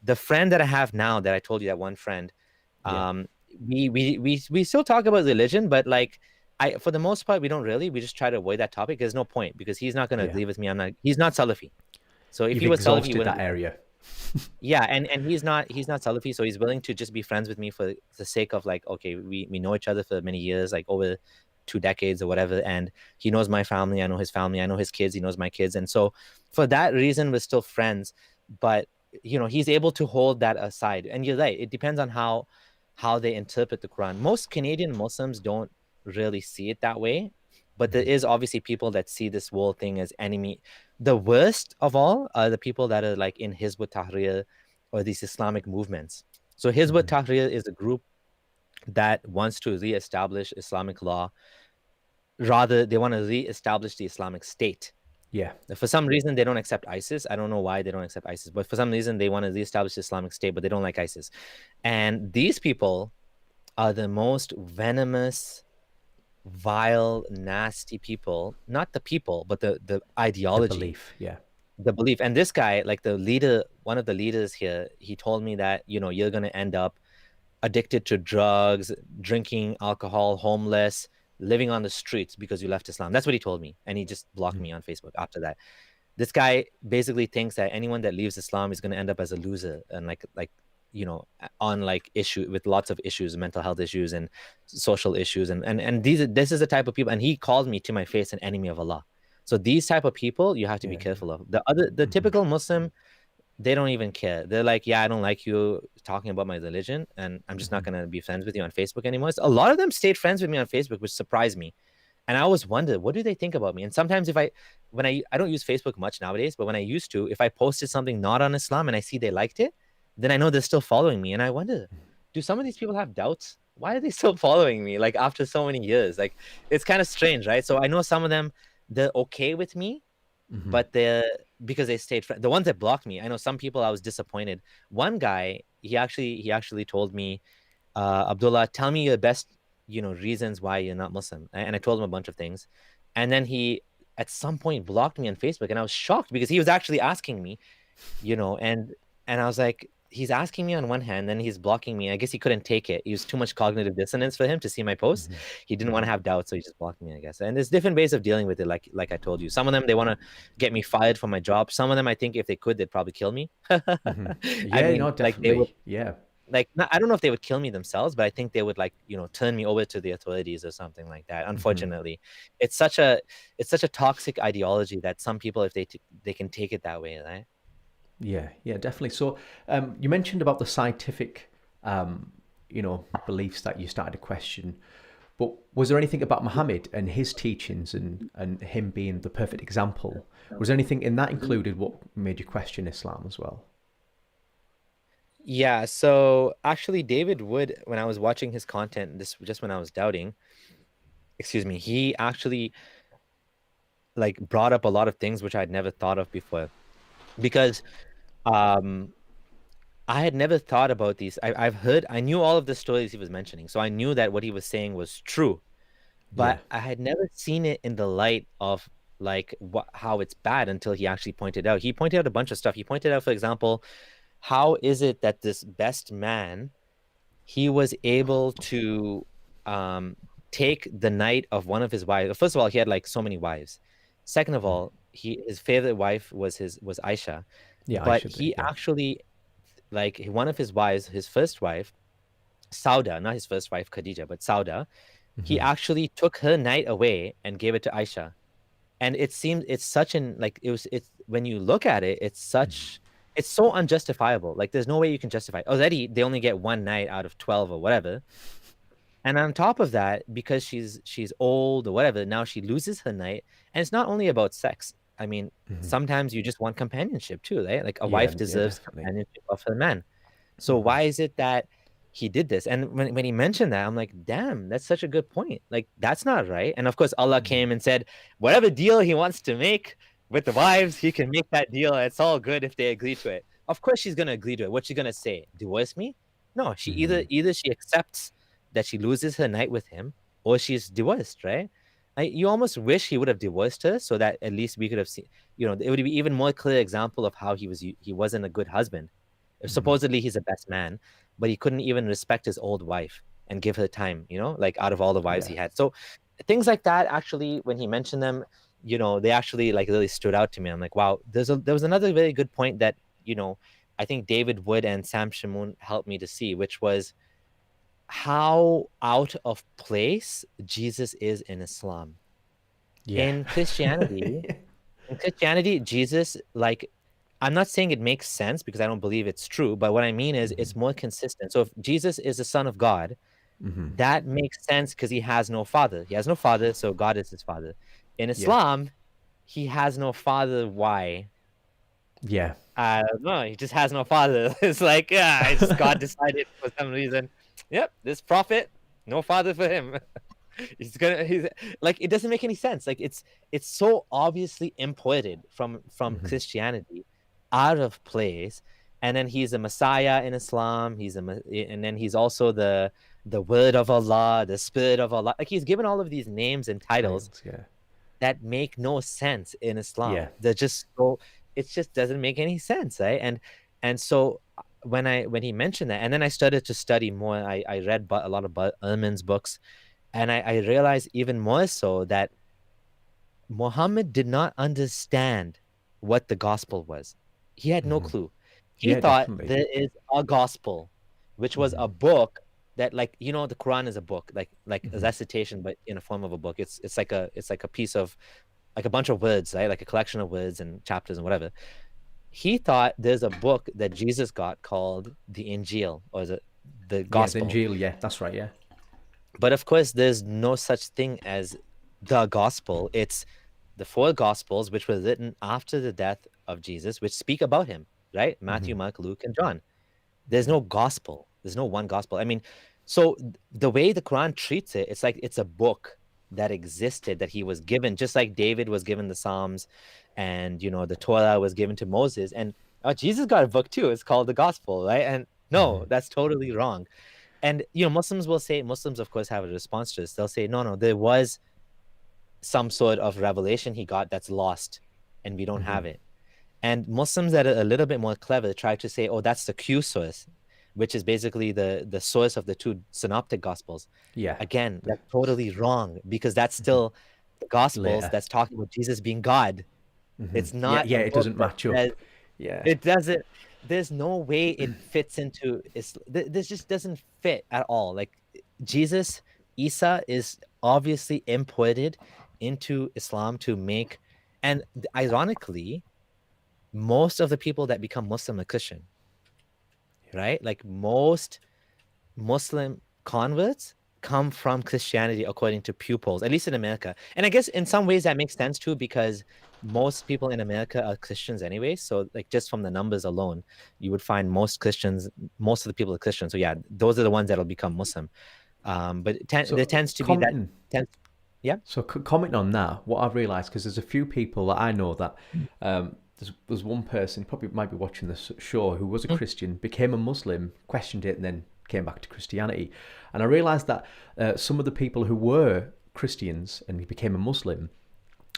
The friend that I have now, that I told you, that one friend, Yeah. um, we still talk about religion, but like for the most part, we don't really. We just try to avoid that topic. There's no point because he's not gonna Yeah. agree with me. He's not Salafi. So if You've he was Salafi, he exhausted wouldn't that be friends. area. Yeah, and he's not Salafi, so he's willing to just be friends with me for the sake of like, okay, we know each other for many years, like over 2 decades or whatever, and he knows my family, I know his family, I know his kids, he knows my kids, and so for that reason, we're still friends. But he's able to hold that aside, and you're right. It depends on how they interpret the Quran. Most Canadian Muslims don't really see it that way, but there Hmm. is obviously people that see this whole thing as enemy. The worst of all are the people that are like in Hizb ut-Tahrir or these Islamic movements. So Hizb Hmm. ut-Tahrir is a group that wants to re-establish Islamic law. Rather, they want to re-establish the Islamic State. Yeah. For some reason, they don't accept ISIS. I don't know why they don't accept ISIS, but for some reason, they want to re-establish the Islamic State, but they don't like ISIS. And these people are the most venomous, vile, nasty people. Not the people, but the The ideology, belief. Yeah. the belief. And this guy, like the leader, one of the leaders here, he told me that you're going to end up addicted to drugs, drinking alcohol, homeless, living on the streets because you left Islam. That's what he told me, and he just blocked Mhm. me on Facebook after that. This guy basically thinks that anyone that leaves Islam is going to end up as a loser, and like on like issue with lots of issues, mental health issues and social issues, and this is the type of people. And he called me to my face an enemy of Allah. So these type of people you have to be Yeah. careful of. The Hmm. typical Muslim, they don't even care. They're like, yeah, I don't like you talking about my religion, and I'm just not Hmm. gonna be friends with you on Facebook anymore. So a lot of them stayed friends with me on Facebook, which surprised me. And I always wondered, what do they think about me? And sometimes when I don't use Facebook much nowadays, but when I used to, if I posted something not on Islam and I see they liked it, then I know they're still following me. And I wonder, do some of these people have doubts? Why are they still following me? Like after so many years, like it's kind of strange, right? So I know some of them, they're okay with me, Hmm. but they're because they stayed friends. The ones that blocked me, I know some people I was disappointed. One guy, he actually told me, Abdullah, tell me your best, reasons why you're not Muslim. And I told him a bunch of things. And then he at some point blocked me on Facebook. And I was shocked because he was actually asking me, and I was like, he's asking me on one hand, then he's blocking me. I guess he couldn't take it. It was too much cognitive dissonance for him to see my posts. Hmm. He didn't want to have doubts, so he just blocked me, I guess. And there's different ways of dealing with it, like I told you. Some of them they want to get me fired from my job. Some of them I think if they could, they'd probably kill me. Hmm. I Yeah. mean, No, like they would definitely. Yeah. like not, I don't know if they would kill me themselves, but I think they would like turn me over to the authorities or something like that. Hmm. Unfortunately, it's such a it's such a toxic ideology that some people, if they can take it that way, right? Yeah. Yeah. Definitely. So, you mentioned about the scientific, beliefs that you started to question. But was there anything about Muhammad and his teachings and him being the perfect example? Was there anything in that included what made you question Islam as well? Yeah, so actually David Wood, when I was watching his content, this just when I was doubting, excuse me, he actually like brought up a lot of things which I'd never thought of before. Because um I had never thought about these. I knew all of the stories he was mentioning, so I knew that what he was saying was true, Yeah. but I had never seen it in the light of like how it's bad until he actually pointed out. He pointed out a bunch of stuff. He pointed out, for example, how is it that this best man, he was able to um take the night of one of his wives. First of all, he had like so many wives. Second of all, his favorite wife was Aisha, Yeah, I but should be. he Yeah. actually, like, one of his wives, his first wife, Sauda, not his first wife Khadija, but Sauda, he actually took her night away and gave it to Aisha. And it seemed, it's such an, like, it's when you look at it, it's so unjustifiable. Like, there's no way you can justify it. Already they only get one night out of 12 or whatever. And on top of that, because she's old or whatever, now she loses her night. And it's not only about sex. I mean, sometimes you just want companionship too, right? Like, a Yeah, wife yeah, deserves definitely. companionship of her man. So why is it that he did this? And when he mentioned that, I'm like, damn, that's such a good point. Like, that's not right. And of course, Allah came and said, whatever deal he wants to make with the wives, he can make that deal. It's all good if they agree to it. Of course, she's gonna agree to it. What's she gonna say? Divorce me? No, she either she accepts that she loses her night with him, or she's divorced, right? You almost wish he would have divorced her so that at least we could have seen, it would be even more clear example of how he wasn't a good husband. Supposedly he's the best man, but he couldn't even respect his old wife and give her time, like, out of all the wives Yeah. he had. So things like that, actually, when he mentioned them, they actually, like, really stood out to me. I'm like, wow, there was another very good point that, I think David Wood and Sam Shamoun helped me to see, which was how out of place Jesus is in Islam. Yeah. In Christianity, Jesus, like, I'm not saying it makes sense because I don't believe it's true, but what I mean is it's more consistent. So if Jesus is the Son of God, that makes sense because he has no father. He has no father, so God is his father. In Yeah. Islam, he has no father. Why? Yeah. I don't know. He just has no father. It's like, yeah, it's just God decided for some reason. Yep, this prophet, no father for him. He's like, it doesn't make any sense. Like, it's so obviously imported from Christianity, out of place. And then he's a Messiah in Islam. And then he's also the word of Allah, the spirit of Allah. Like, he's given all of these names and titles Titles. Yeah. that make no sense in Islam. Yeah. They're just so, it just doesn't make any sense, right? And so when he mentioned that, and then I started to study more, I read a lot of Ehrman's books, and I realized even more so that Muhammad did not understand what the gospel was. He had no clue. He Yeah, thought definitely. there is a gospel, which was a book that, like, the Quran is a book, like a recitation, but in a form of a book. It's like a piece of, like, a bunch of words, right? Like a collection of words and chapters and whatever. He thought there's a book that Jesus got called the Injil, or the Yeah, the gospel. Injil. Yeah, that's right. Yeah. But of course, there's no such thing as the gospel. It's the four gospels, which were written after the death of Jesus, which speak about him, right? Matthew, Mark, Luke, and John. There's no gospel. There's no one gospel. I mean, so the way the Quran treats it, it's like it's a book that existed, that he was given, just like David was given the Psalms, and the Torah was given to Moses. And Jesus got a book too. It's called the Gospel, right? And no, that's totally wrong. And Muslims will say, Muslims of course have a response to this. They'll say, no, there was some sort of revelation he got that's lost, and we don't have it. And Muslims that are a little bit more clever try to say, oh, that's the Q source, which is basically the source of the two synoptic gospels. Yeah. Again, that's totally wrong, because that's still the gospels Later. that's talking about Jesus being God. It's Yeah. not Yeah. a It book doesn't that match up. says, Yeah. it doesn't, there's no way it fits into this just doesn't fit at all. Like, Jesus, Isa is obviously imported into Islam to make, and ironically, most of the people that become Muslim are Christian, right? Like, most Muslim converts come from Christianity, according to Pew polls, at least in America. And I guess in some ways that makes sense too, because most people in America are Christians anyway. So, like, just from the numbers alone, you would find most of the people are Christians. So yeah, those are the ones that'll become Muslim. But there So tends to be that. commenting. Yeah. So commenting on that, what I've realised, because there's a few people that I know that there's one person, probably might be watching this show, who was a Christian, became a Muslim, questioned it, and then came back to Christianity. And I realised that some of the people who were Christians and became a Muslim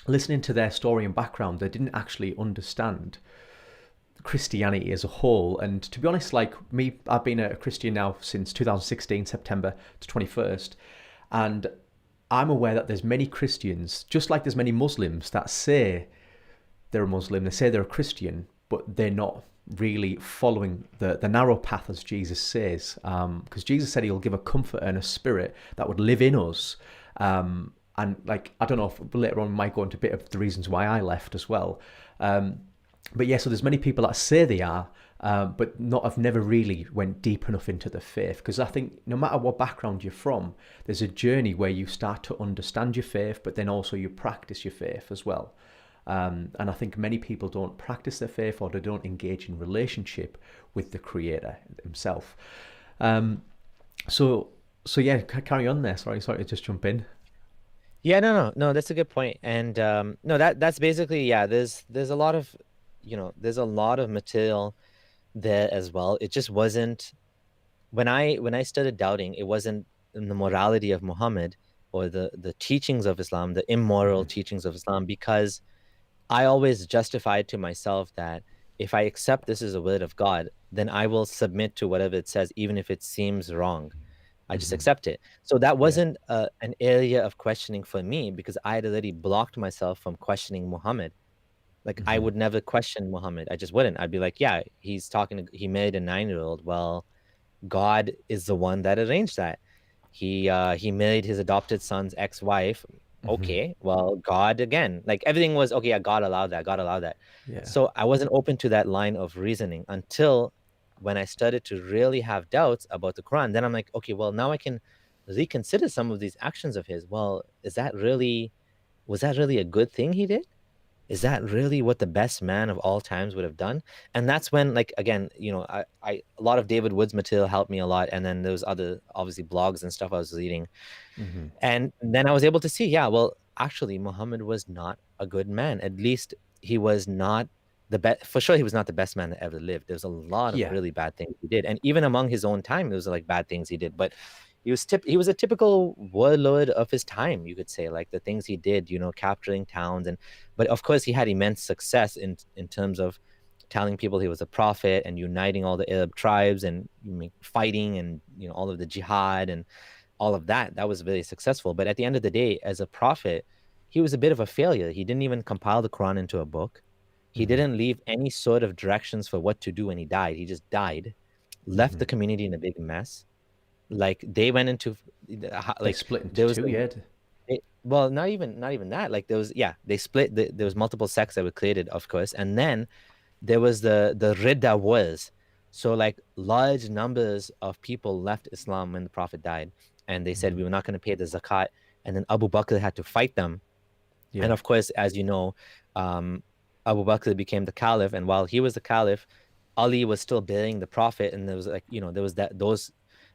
listening to their story and background, they didn't actually understand Christianity as a whole. And to be honest, like me, I've been a Christian now since 2016, September to 21st. And I'm aware that there's many Christians, just like there's many Muslims that say they're a Muslim, they say they're a Christian, but they're not really following the narrow path as Jesus says. Because Jesus said he'll give a comfort and a spirit that would live in us. And like, I don't know if later on we might go into a bit of the reasons why I left as well. But yeah, so there's many people that say they are, but not have never really went deep enough into the faith. Because I think no matter what background you're from, there's a journey where you start to understand your faith, but then also you practice your faith as well. And I think many people don't practice their faith, or they don't engage in relationship with the Creator Himself. Um, so so yeah, carry on there. Sorry to just jump in. Yeah, no, that's a good point. And no, that's basically, yeah, there's a lot of, there's a lot of material there as well. It just wasn't when I started doubting, it wasn't in the morality of Muhammad or the teachings of Islam, the immoral Mm-hmm. teachings of Islam, because I always justified to myself that if I accept this as a word of God, then I will submit to whatever it says, even if it seems wrong. I just Mm-hmm. accept it. So that Yeah. wasn't an area of questioning for me because I had already blocked myself from questioning Muhammad. Like I Mm-hmm. would never question Muhammad. I just wouldn't. I'd be like, yeah, he married a 9-year-old. Well, God is the one that arranged that. He married his adopted son's ex-wife. Mm-hmm. Okay, well, God again. Like everything was okay, yeah, God allowed that. God allowed that. Yeah. So I wasn't open to that line of reasoning until when I started to really have doubts about the Quran. Then I'm like, okay, well, now I can reconsider some of these actions of his. Well, was that really a good thing he did? Is that really what the best man of all times would have done? And that's when, like, again, a lot of David Wood's material helped me a lot. And then there was other, obviously, blogs and stuff I was reading. Mm-hmm. And then I was able to see, yeah, well, actually, Muhammad was not a good man. At least he was not the best. For sure, he was not the best man that ever lived. There's a lot of Yeah. really bad things he did. And even among his own time, there was like bad things he did. But he was a typical warlord of his time, you could say, like the things he did, capturing towns. But of course, he had immense success in terms of telling people he was a prophet and uniting all the Arab tribes and fighting and all of the jihad and all of that. That was very successful. But at the end of the day, as a prophet, he was a bit of a failure. He didn't even compile the Quran into a book. He Mm-hmm. didn't leave any sort of directions for what to do when he died. He just died, left Mm-hmm. the community in a big mess. Like they went into They like split into there was two, yeah. well, not even that. Like there was, yeah, they split. There was multiple sects that were created, of course, and then there was the Ridda wars. So like large numbers of people left Islam when the Prophet died, and they said Mm-hmm. we were not going to pay the zakat, and then Abu Bakr had to fight them. And Yeah. of course, as you know, um, Abu Bakr became the caliph, and while he was the caliph, Ali was still bearing the Prophet, and there was like there was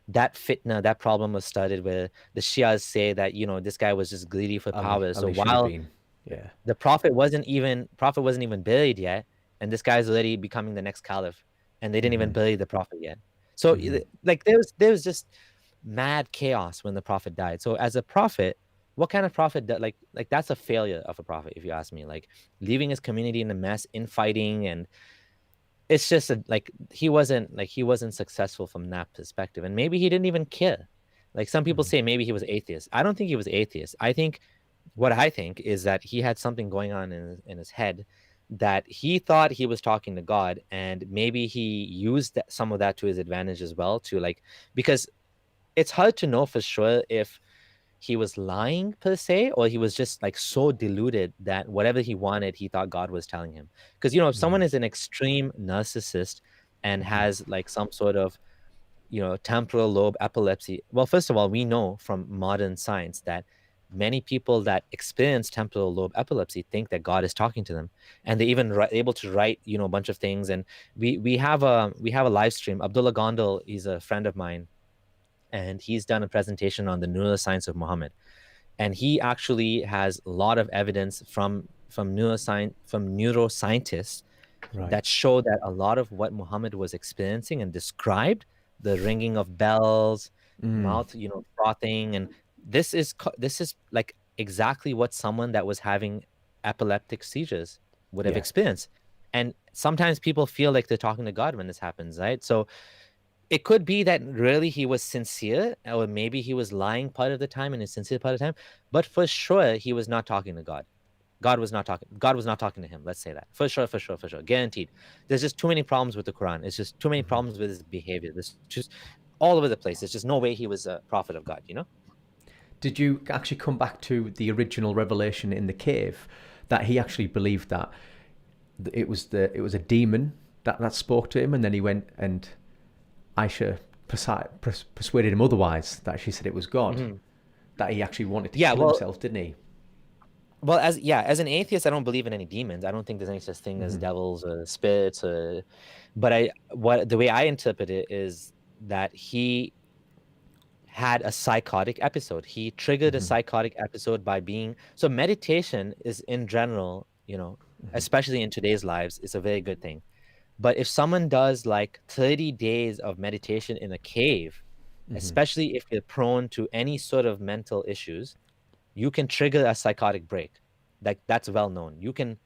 that fitna, that problem was started where the Shias say that this guy was just greedy for power. So Ali should have while been. Yeah. the Prophet wasn't even buried yet, and this guy's already becoming the next caliph, and they didn't even Mm-hmm. bury the Prophet yet. So Mm-hmm. like there was just mad chaos when the Prophet died. So as a prophet, what kind of prophet like that's a failure of a prophet, if you ask me. Like leaving his community in a mess, infighting, and it's just he wasn't successful from that perspective, and maybe he didn't even care. Like some people Mm-hmm. say maybe he was atheist. I don't think he was atheist. I think is that he had something going on in his head, that he thought he was talking to God, and maybe he used some of that to his advantage as well, to like, because it's hard to know for sure if he was lying per se, or he was just like so deluded that whatever he wanted, he thought God was telling him. Because if someone is an extreme narcissist and Mm-hmm. has like some sort of temporal lobe epilepsy, well, first of all, we know from modern science that many people that experience temporal lobe epilepsy think that God is talking to them, and they even able to write a bunch of things. And we have a live stream. Abdullah Gondal, he's a friend of mine, and he's done a presentation on the neuroscience of Muhammad. And he actually has a lot of evidence from neuroscientists Right. that show that a lot of what Muhammad was experiencing and described, the ringing of bells, Mm. mouth, frothing, and this is like exactly what someone that was having epileptic seizures would have Yeah. experienced. And sometimes people feel like they're talking to God when this happens, right? So it could be that really he was sincere, or maybe he was lying part of the time and is sincere part of the time, but for sure he was not talking to God. God was not talking to him. Let's say that. For sure, for sure, for sure. Guaranteed. There's just too many problems with the Quran. It's just too many problems with his behavior. There's just all over the place. There's just no way he was a prophet of God, you know? Did you actually come back to the original revelation in the cave, that he actually believed that it was a demon that spoke to him, and then he went and Aisha persuaded him otherwise, that she said it was God, that he actually wanted to Yeah, kill well, himself, didn't he? as an atheist, I don't believe in any demons. I don't think there's any such thing as devils or spirits or, but the way I interpret it is that he had a psychotic episode. He triggered a psychotic episode by being, so meditation is in general, especially in today's lives, is a very good thing. But if someone does like 30 days of meditation in a cave, especially if you're prone to any sort of mental issues, you can trigger a psychotic break. Like that's well known. You can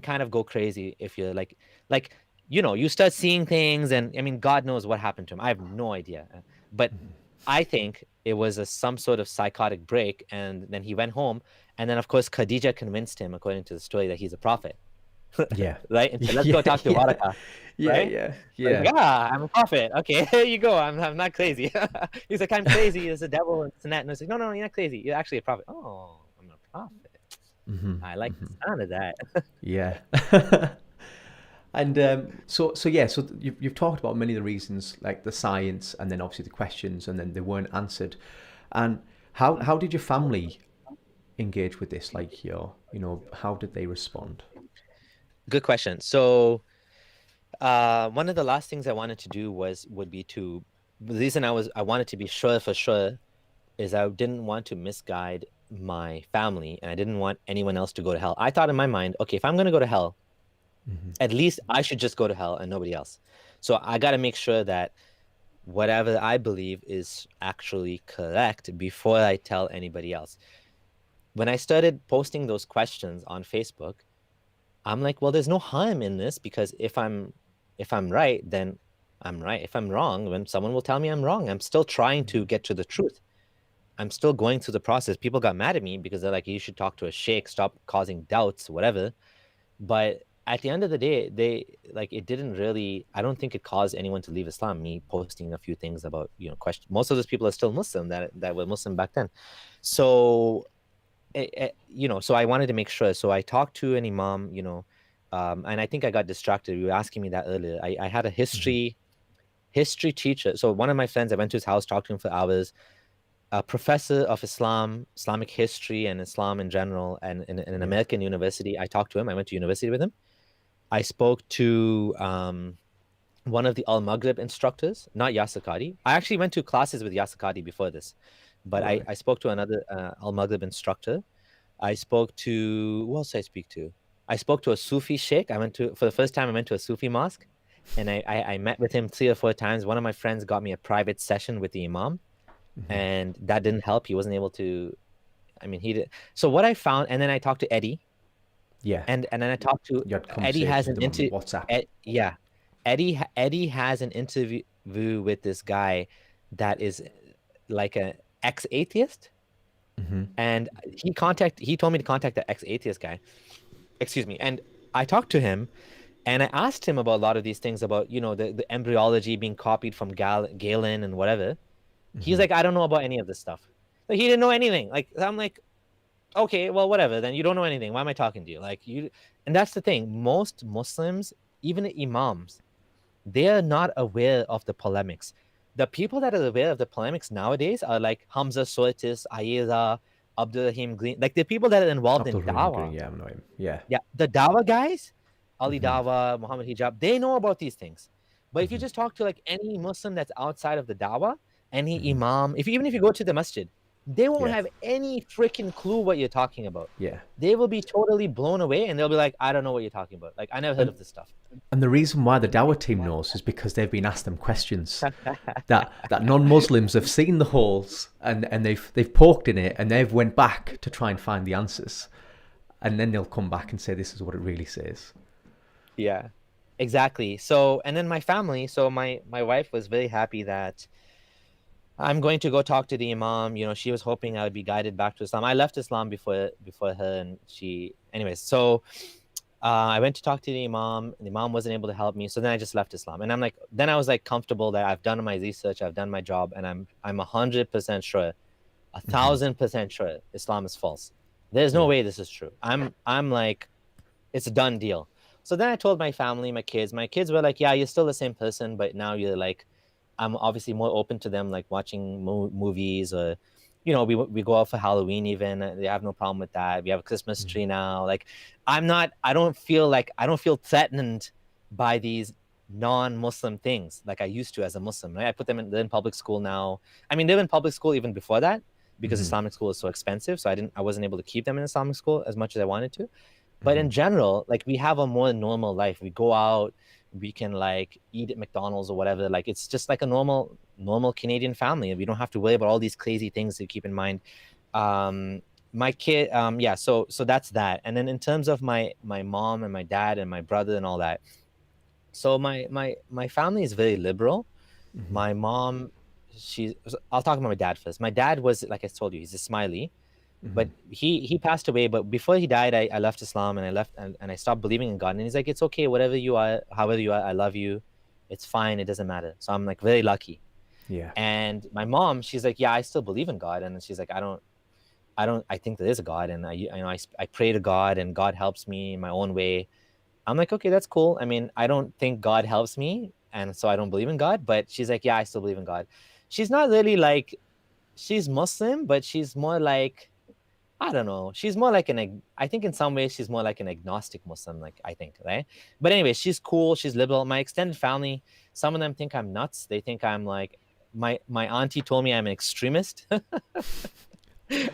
kind of go crazy if you're you start seeing things, and I mean, God knows what happened to him. I have no idea. But I think it was some sort of psychotic break, and then he went home, and then of course Khadija convinced him, according to the story, that he's a prophet. Yeah. Right? And said, let's go talk to Waraka. Yeah, right? yeah. Like, I'm a prophet. Okay, here you go. I'm not crazy. He's like, I'm crazy. There's a devil and this and that. And it's like, no, you're not crazy. You're actually a prophet. Oh, I'm a prophet. I like the sound of that. Yeah. And so you've talked about many of the reasons, like the science, and then obviously the questions, and then they weren't answered. And how did your family engage with this? Like how did they respond? Good question. So one of the last things I wanted to do the reason I wanted to be sure for sure is I didn't want to misguide my family, and I didn't want anyone else to go to hell. I thought in my mind, okay, if I'm going to go to hell, at least I should just go to hell and nobody else. So I got to make sure that whatever I believe is actually correct before I tell anybody else. When I started posting those questions on Facebook, I'm like, well, there's no harm in this, because if I'm right, then I'm right. If I'm wrong, then someone will tell me I'm wrong. I'm still trying to get to the truth. I'm still going through the process. People got mad at me because they're like, you should talk to a sheikh, stop causing doubts, whatever. But at the end of the day, it didn't really, I don't think it caused anyone to leave Islam, me posting a few things about, questions. Most of those people are still Muslim that were Muslim back then. So, so I wanted to make sure. So I talked to an imam, and I think I got distracted. You were asking me that earlier. I had a history teacher. So one of my friends, I went to his house, talked to him for hours. A professor of Islamic history and Islam in general, and in an American university. I talked to him. I went to university with him. I spoke to one of the Al-Maghrib instructors, not Yasir Qadhi. I actually went to classes with Yasir Qadhi before this, but I spoke to another Al-Maghrib instructor. I spoke to, who else did I speak to? I spoke to a Sufi sheikh. For the first time, I went to a Sufi mosque, and I met with him 3 or 4 times. One of my friends got me a private session with the imam, and that didn't help. He wasn't able to, he did. So what I found, and then I talked to Eddie. Yeah. And then I talked to Eddie. Has an interview. WhatsApp. Eddie has an interview with this guy that is like an ex-atheist, and he told me to contact the ex-atheist guy. Excuse me. And I talked to him, and I asked him about a lot of these things about the embryology being copied from Galen and whatever. He's like, I don't know about any of this stuff. Like, he didn't know anything. Like, I'm like, okay, well, whatever. Then you don't know anything. Why am I talking to you? And that's the thing. Most Muslims, even the imams, they are not aware of the polemics. The people that are aware of the polemics nowadays are like Hamza Soitis, Ayeza, Abdullah Green. Like, the people that are involved in dawah. Yeah, I know him. Yeah. Yeah, the dawah guys, Ali Dawah, Muhammad Hijab, they know about these things. But if you just talk to like any Muslim that's outside of the dawah, any imam, even if you go to the masjid, they won't have any freaking clue what you're talking about. Yeah. They will be totally blown away, and they'll be like, I don't know what you're talking about. Like, I never heard of this stuff. And the reason why the Dawah team knows is because they've been asked them questions that non-Muslims have seen the holes, and they've poked in it, and they've went back to try and find the answers. and then they'll come back and say this is what it really says. Yeah, exactly. So, and then my family, so my wife was very happy that I'm going to go talk to the imam. She was hoping I would be guided back to Islam. I left Islam before her, and anyways. So I went to talk to the imam. And the imam wasn't able to help me, so then I just left Islam. And then I was like comfortable that I've done my research, I've done my job, and I'm 100% sure, a Mm-hmm. 1000% sure Islam is false. There's no Yeah. way this is true. I'm like, it's a done deal. So then I told my family, my kids. My kids were like, yeah, you're still the same person, but now you're like, I'm obviously more open to them, like watching movies, or, we go out for Halloween even. They have no problem with that. We have a Christmas Mm-hmm. tree now. Like, I don't feel threatened by these non-Muslim things like I used to as a Muslim, right? I put them they're in public school now. I mean, they were in public school even before that because Mm-hmm. Islamic school is so expensive. So I wasn't able to keep them in Islamic school as much as I wanted to. But Mm-hmm. in general, like, we have a more normal life. We go out, we can like eat at McDonald's or whatever. Like, it's just like a normal Canadian family. We don't have to worry about all these crazy things to keep in mind. Um, my kid, yeah, so that's that. And then in terms of my mom and my dad and my brother and all that. So my family is very liberal. Mm-hmm. My mom, I'll talk about my dad first. My dad was, like I told you, he's a smiley, Mm-hmm. but he passed away. But before he died, I left Islam, and I stopped believing in God. And he's like, it's okay, whatever you are, however you are, I love you. It's fine. It doesn't matter. So I'm like very lucky. Yeah. And my mom, she's like, yeah, I still believe in God. And she's like, I think there is a God, and I pray to God, and God helps me in my own way. I'm like, okay, that's cool. I mean, I don't think God helps me, and so I don't believe in God. But she's like, yeah, I still believe in God. She's not really like, she's Muslim, but she's more like, I don't know. She's more like I think in some ways she's more like an agnostic Muslim, like, I think, right? But anyway, she's cool. She's liberal. My extended family, some of them think I'm nuts. They think I'm like, my auntie told me I'm an extremist.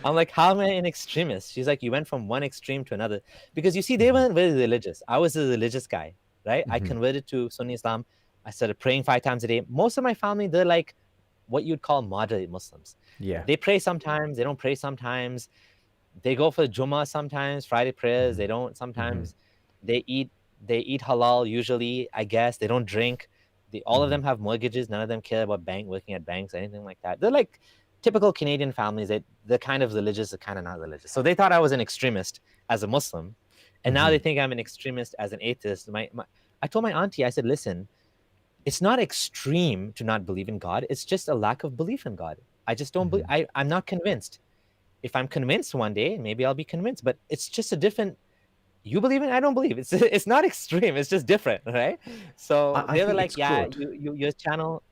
I'm like, how am I an extremist? She's like, you went from one extreme to another. Because you see, they Mm-hmm. weren't very religious. I was a religious guy, right? I Mm-hmm. converted to Sunni Islam. I started praying 5 times a day. Most of my family, they're like what you'd call moderate Muslims. Yeah. They pray sometimes, they don't pray sometimes. They go for Jummah sometimes, Friday prayers. Mm-hmm. They don't Mm-hmm. sometimes. They eat halal usually, I guess. They don't drink. All of Mm-hmm. them have mortgages. None of them care about working at banks, anything like that. They're like typical Canadian families. They're kind of religious, they're kind of not religious. So they thought I was an extremist as a Muslim, and now Mm-hmm. they think I'm an extremist as an atheist. I told my auntie, I said, listen, it's not extreme to not believe in God. It's just a lack of belief in God. I just don't believe. Mm-hmm. I'm not convinced. If I'm convinced one day, maybe I'll be convinced. But it's just a different. You believe in it, I don't believe. It's not extreme. It's just different, right? So I they were think like, it's yeah, good. your channel,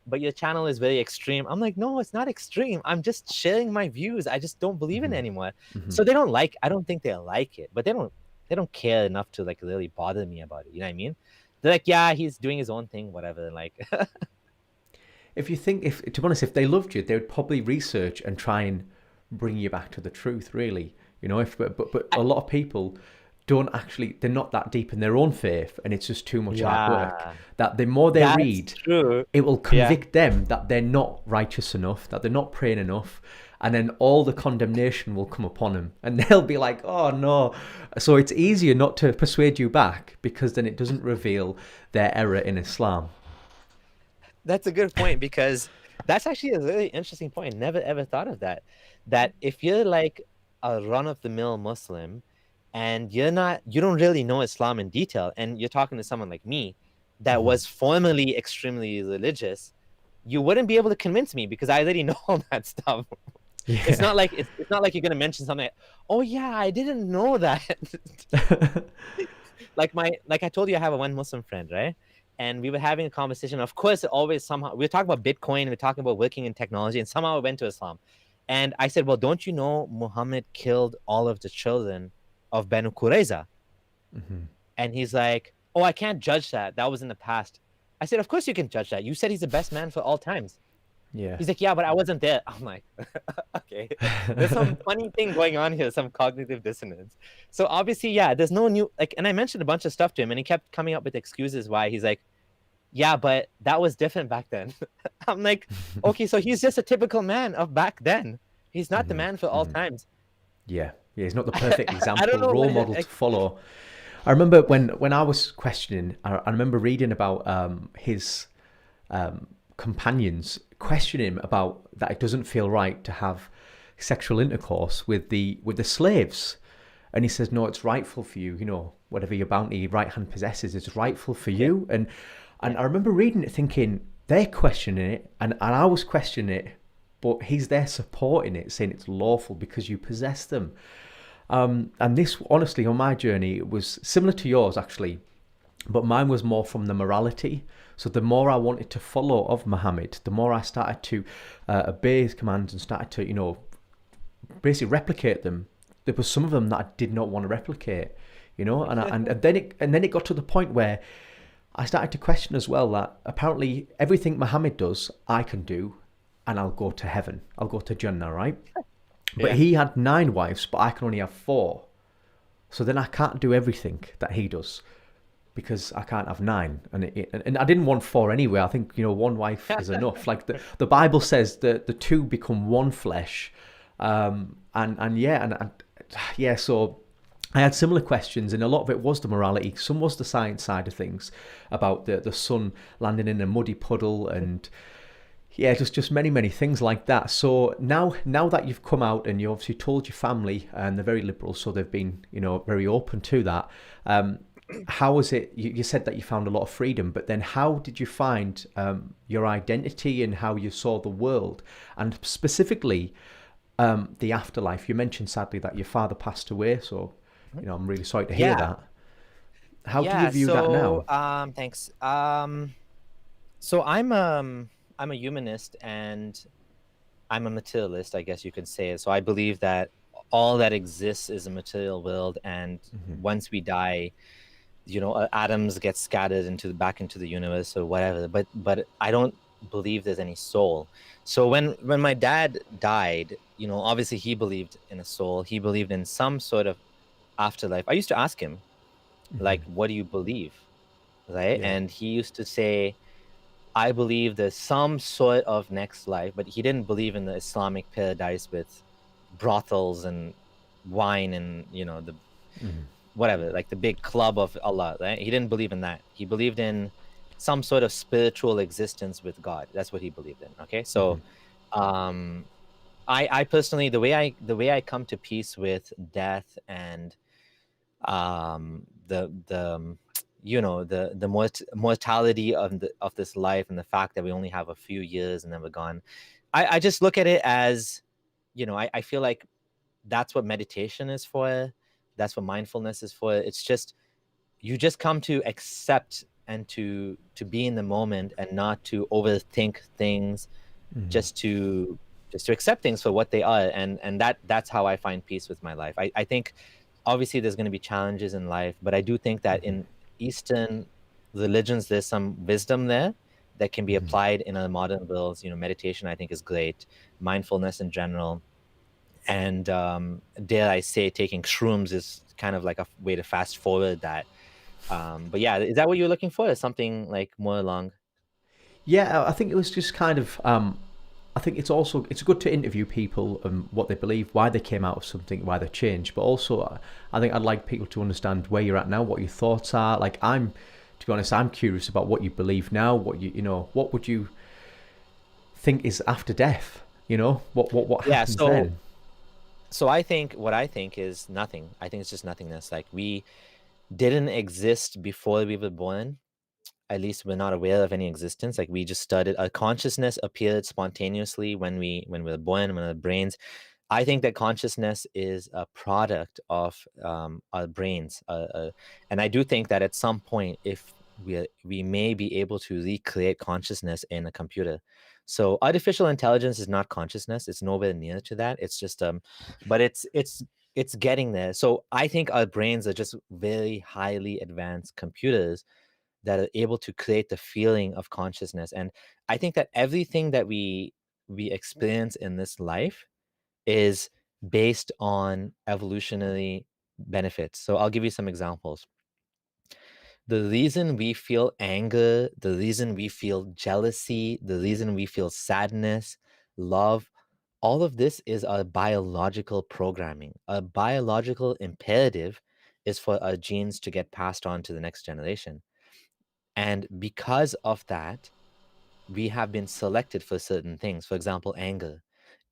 but your channel is very extreme. I'm like, no, it's not extreme. I'm just sharing my views. I just don't believe in it Mm-hmm. anymore. Mm-hmm. So they don't like. I don't think they like it, but they don't care enough to like really bother me about it. You know what I mean? They're like, yeah, he's doing his own thing, whatever. Like, If you think, if to be honest, if they loved you, they would probably research and try and bring you back to the truth. Really, if but I, a lot of people don't actually. They're not that deep in their own faith, and it's just too much hard work. yeah, That the more they that's read, true. it will Yeah. convict them that they're not righteous enough, that they're not praying enough, and then all the condemnation will come upon them, and they'll be like, "Oh no!" So it's easier not to persuade you back because then it doesn't reveal their error in Islam. That's a good point, because that's actually a really interesting point. Never ever thought of that. That if you're like a run-of-the-mill Muslim and you don't really know Islam in detail, and you're talking to someone like me that Mm-hmm. was formerly extremely religious, you wouldn't be able to convince me because I already know all that stuff. It's Yeah. not like it's not like you're gonna mention something like, oh yeah, I didn't know that. Like I told you, I have a one Muslim friend, right? And we were having a conversation. Of course, always somehow we were talking about Bitcoin, we were talking about working in technology, and somehow it went to Islam. And I said, well, don't you know Muhammad killed all of the children of Banu Qurayza? Mm-hmm. And he's like, oh, I can't judge that. That was in the past. I said, of course you can judge that. You said he's the best man for all times. Yeah. He's like, yeah, but I wasn't there. I'm like, okay, there's some funny thing going on here, some cognitive dissonance. So obviously, yeah, there's no new, like, and I mentioned a bunch of stuff to him, and he kept coming up with excuses why. He's like, yeah, but that was different back then. I'm like, okay, so he's just a typical man of back then. He's not the Mm-hmm. man for all Mm-hmm. times. Yeah. Yeah, he's not the perfect I don't example, know role what model to follow. I remember when I was questioning, I remember reading about his companions questioning him about that it doesn't feel right to have sexual intercourse with the slaves, and he says, no, it's rightful for you. You know, whatever your bounty right hand possesses, it's rightful for yeah, you. And yeah, I remember reading it, thinking they're questioning it, and I was questioning it, but he's there supporting it, saying it's lawful because you possess them. And this, honestly, on my journey, it was similar to yours, actually, but mine was more from the morality. So the more I wanted to follow of Muhammad, the more I started to obey his commands and started to, basically replicate them. There was some of them that I did not want to replicate, and then it got to the point where I started to question as well that apparently everything Muhammad does, I can do, and I'll go to heaven. I'll go to Jannah, right? But yeah. he had 9 wives, but I can only have 4. So then I can't do everything that he does because I can't have 9. And I didn't want 4 anyway. I think, 1 wife is enough. Like the Bible says that the two become one flesh. Yeah, so I had similar questions, and a lot of it was the morality. Some was the science side of things about the sun landing in a muddy puddle, and yeah, just many things like that. So now that you've come out and you obviously told your family, and they're very liberal, so they've been very open to that. How was it? You said that you found a lot of freedom, but then how did you find your identity and how you saw the world, and specifically the afterlife? You mentioned sadly that your father passed away, so I'm really sorry to hear Yeah, that. How do you yeah. view that So, now? thanks. So I'm a humanist and I'm a materialist, I guess you could say. So I believe that all that exists is a material world, and once we die, atoms get scattered back into the universe or whatever. But I don't believe there's any soul. So when my dad died, obviously he believed in a soul. He believed in some sort of afterlife. I used to ask him, like, what do you believe? Right? Yeah. And he used to say, I believe there's some sort of next life, but he didn't believe in the Islamic paradise with brothels and wine and the whatever, like the big club of Allah, right? He didn't believe in that. He believed in some sort of spiritual existence with God. That's what he believed in. Okay. So um I personally, the way I come to peace with death and the mortality of this life, and the fact that we only have a few years and then we're gone. I just look at it as, I feel like that's what meditation is for. That's what mindfulness is for. It's just, you just come to accept and to be in the moment and not to overthink things, just to accept things for what they are. And that's how I find peace with my life. I think obviously there's going to be challenges in life, but I do think that in Eastern religions there's some wisdom there that can be applied in a modern world. Meditation I think is great, mindfulness in general, and dare I say, taking shrooms is kind of like a way to fast forward that. But yeah, is that what you're looking for? Is something like more along? Yeah, I think it was just kind of. I think it's good to interview people and what they believe, why they came out of something, why they changed. But also, I think I'd like people to understand where you're at now, what your thoughts are. Like to be honest, I'm curious about what you believe now. What would you think is after death? What Yeah, happens then? so what I think is nothing. I think it's just nothingness. Like, we didn't exist before we were born. At least we're not aware of any existence. Like, we just started, our consciousness appeared spontaneously when we were born, when our brains. I think that consciousness is a product of our brains, and I do think that at some point, if we may be able to recreate consciousness in a computer. So artificial intelligence is not consciousness; it's nowhere near to that. It's just but it's getting there. So I think our brains are just very highly advanced computers that are able to create the feeling of consciousness. And I think that everything that we experience in this life is based on evolutionary benefits. So I'll give you some examples. The reason we feel anger, the reason we feel jealousy, the reason we feel sadness, love, All of this is a biological programming. A biological imperative is for our genes to get passed on to the next generation. And because of that, we have been selected for certain things. For example, anger.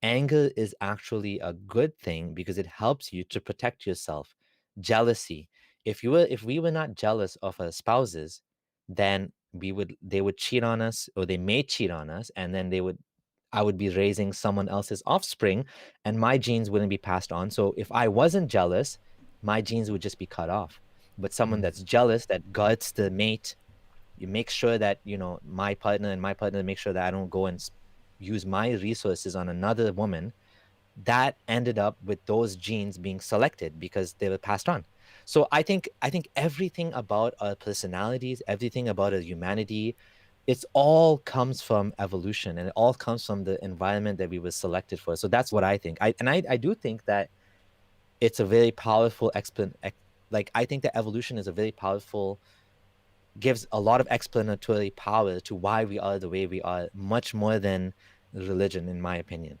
Anger is actually a good thing because it helps you to protect yourself. Jealousy. If we were not jealous of our spouses, then they would cheat on us, or they may cheat on us, and then I would be raising someone else's offspring, and my genes wouldn't be passed on. So if I wasn't jealous, my genes would just be cut off. But someone that's jealous, that guards the mate, you make sure that, my partner and my partner make sure that I don't go and use my resources on another woman, that ended up with those genes being selected because they were passed on. So I think everything about our personalities, everything about our humanity, it's all comes from evolution, and it all comes from the environment that we were selected for. So that's what I think. I do think that it's a very powerful like, I think that evolution is a very powerful, gives a lot of explanatory power to why we are the way we are, much more than religion, in my opinion.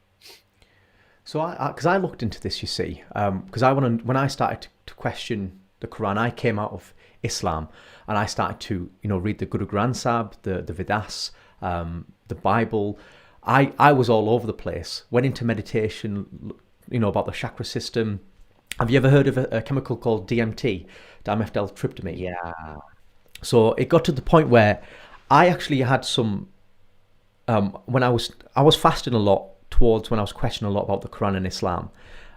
So because I looked into this, you see, because I want to, when I started to question the Quran, I came out of Islam and I started to, read the Guru Granth Sahib, the Vedas, the Bible. I was all over the place. Went into meditation, about the chakra system. Have you ever heard of a chemical called DMT, dimethyltryptamine? Yeah. So it got to the point where I actually had some, when I was fasting a lot towards when I was questioning a lot about the Quran and Islam,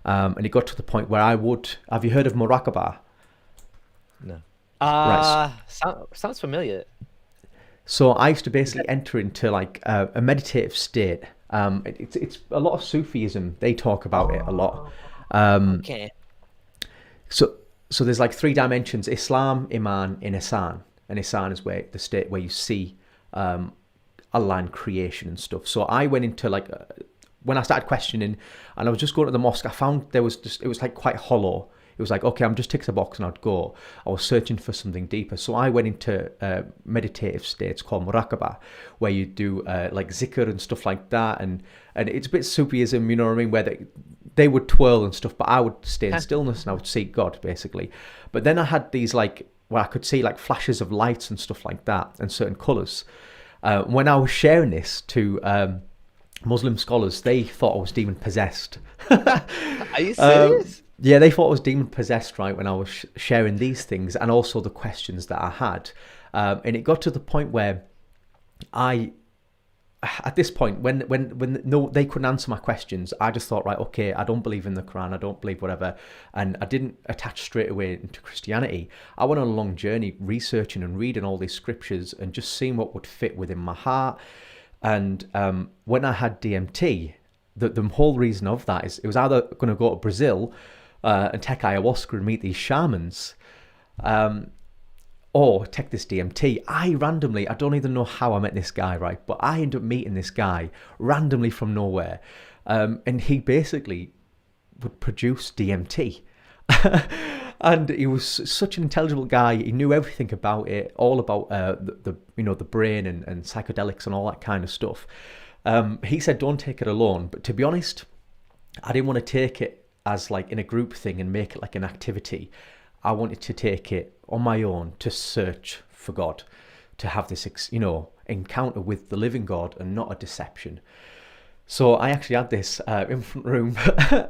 and it got to the point where have you heard of muraqabah? No. Right. Sounds familiar. So I used to basically enter into like a meditative state. It's a lot of Sufism. They talk about it a lot. Okay. So so there's like three dimensions: Islam, Iman, and Ihsan. And Ihsan is where the state where you see Allah and creation and stuff. So I went into like when I started questioning, and I was just going to the mosque. I found it was like quite hollow. It was like, okay, I'm just tick the box and I'd go. I was searching for something deeper. So I went into meditative states called muraqabah, where you do like zikr and stuff like that. And it's a bit Sufism, you know what I mean, where they would twirl and stuff, but I would stay in stillness and I would seek God, basically. But then I had these like, where I could see like flashes of lights and stuff like that and certain colours. When I was sharing this to Muslim scholars, they thought I was demon possessed. Are you serious? Yeah, they thought I was demon possessed, right, when I was sharing these things and also the questions that I had. And it got to the point where at this point, when no, they couldn't answer my questions, I just thought, right, okay, I don't believe in the Quran, I don't believe whatever. And I didn't attach straight away into Christianity. I went on a long journey researching and reading all these scriptures and just seeing what would fit within my heart. And when I had DMT, the whole reason of that is it was either going to go to Brazil and take ayahuasca and meet these shamans, or take this DMT. I don't even know how I met this guy, right? But I ended up meeting this guy randomly from nowhere. And he basically would produce DMT. And he was such an intelligent guy. He knew everything about it, all about the brain and psychedelics and all that kind of stuff. He said, don't take it alone. But to be honest, I didn't want to take it as like in a group thing and make it like an activity. I wanted to take it on my own to search for God, to have this, encounter with the living God and not a deception. So I actually had this infant room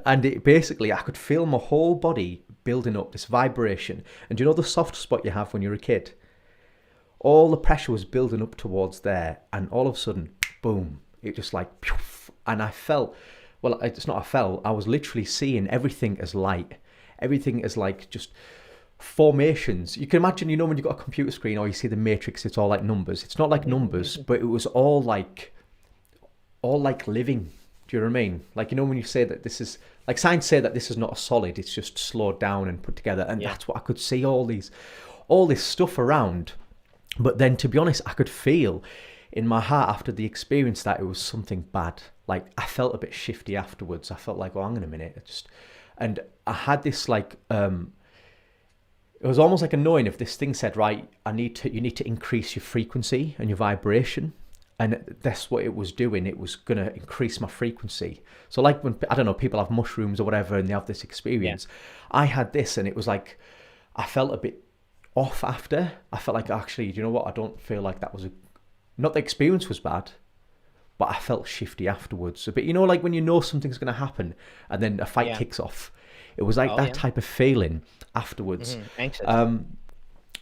and it basically, I could feel my whole body building up this vibration. And do you know the soft spot you have when you're a kid? All the pressure was building up towards there. And all of a sudden, boom, it just like, poof, and I felt, well, it's not I felt, I was literally seeing everything as light. Everything as like just formations. You can imagine, when you've got a computer screen or you see the matrix, it's all like numbers. It's not like numbers, but it was all like living. Do you know what I mean? Like, when you say that this is, like science say that this is not a solid, it's just slowed down and put together. And that's what I could see, all this stuff around. But then, to be honest, I could feel in my heart after the experience that it was something bad. Like, I felt a bit shifty afterwards. I felt like, oh, hang on a minute. And I had this like, it was almost like annoying if this thing said, right, you need to increase your frequency and your vibration. And that's what it was doing. It was going to increase my frequency. So like when, I don't know, people have mushrooms or whatever and they have this Yeah. experience, I had this and it was like, I felt a bit off after. I felt like, actually, do you know what? I don't feel like that was not the experience was bad, but I felt shifty afterwards. A bit, like when you know something's going to happen and then a fight Yeah. kicks off. It was like Oh that yeah. type of feeling afterwards. Anxious.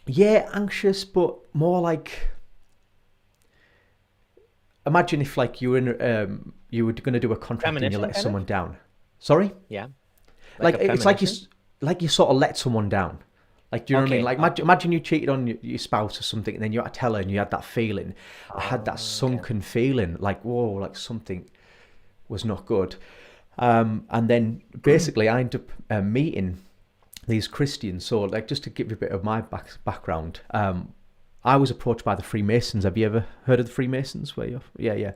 Yeah, anxious, but more like, imagine if like you were going to do a contract and you Premonition, let kind of. someone down. Sorry? Yeah. Like Like a it's like premonition. you sort of let someone down. Like, do you know what I mean? Okay. Like, imagine you cheated on your spouse or something, and then you had to tell her, and you had that feeling. I had that Okay. sunken feeling, like, whoa, like something was not good. And then basically, I ended up meeting these Christians. So, like, just to give you a bit of my background, I was approached by the Freemasons. Have you ever heard of the Freemasons? Yeah, yeah.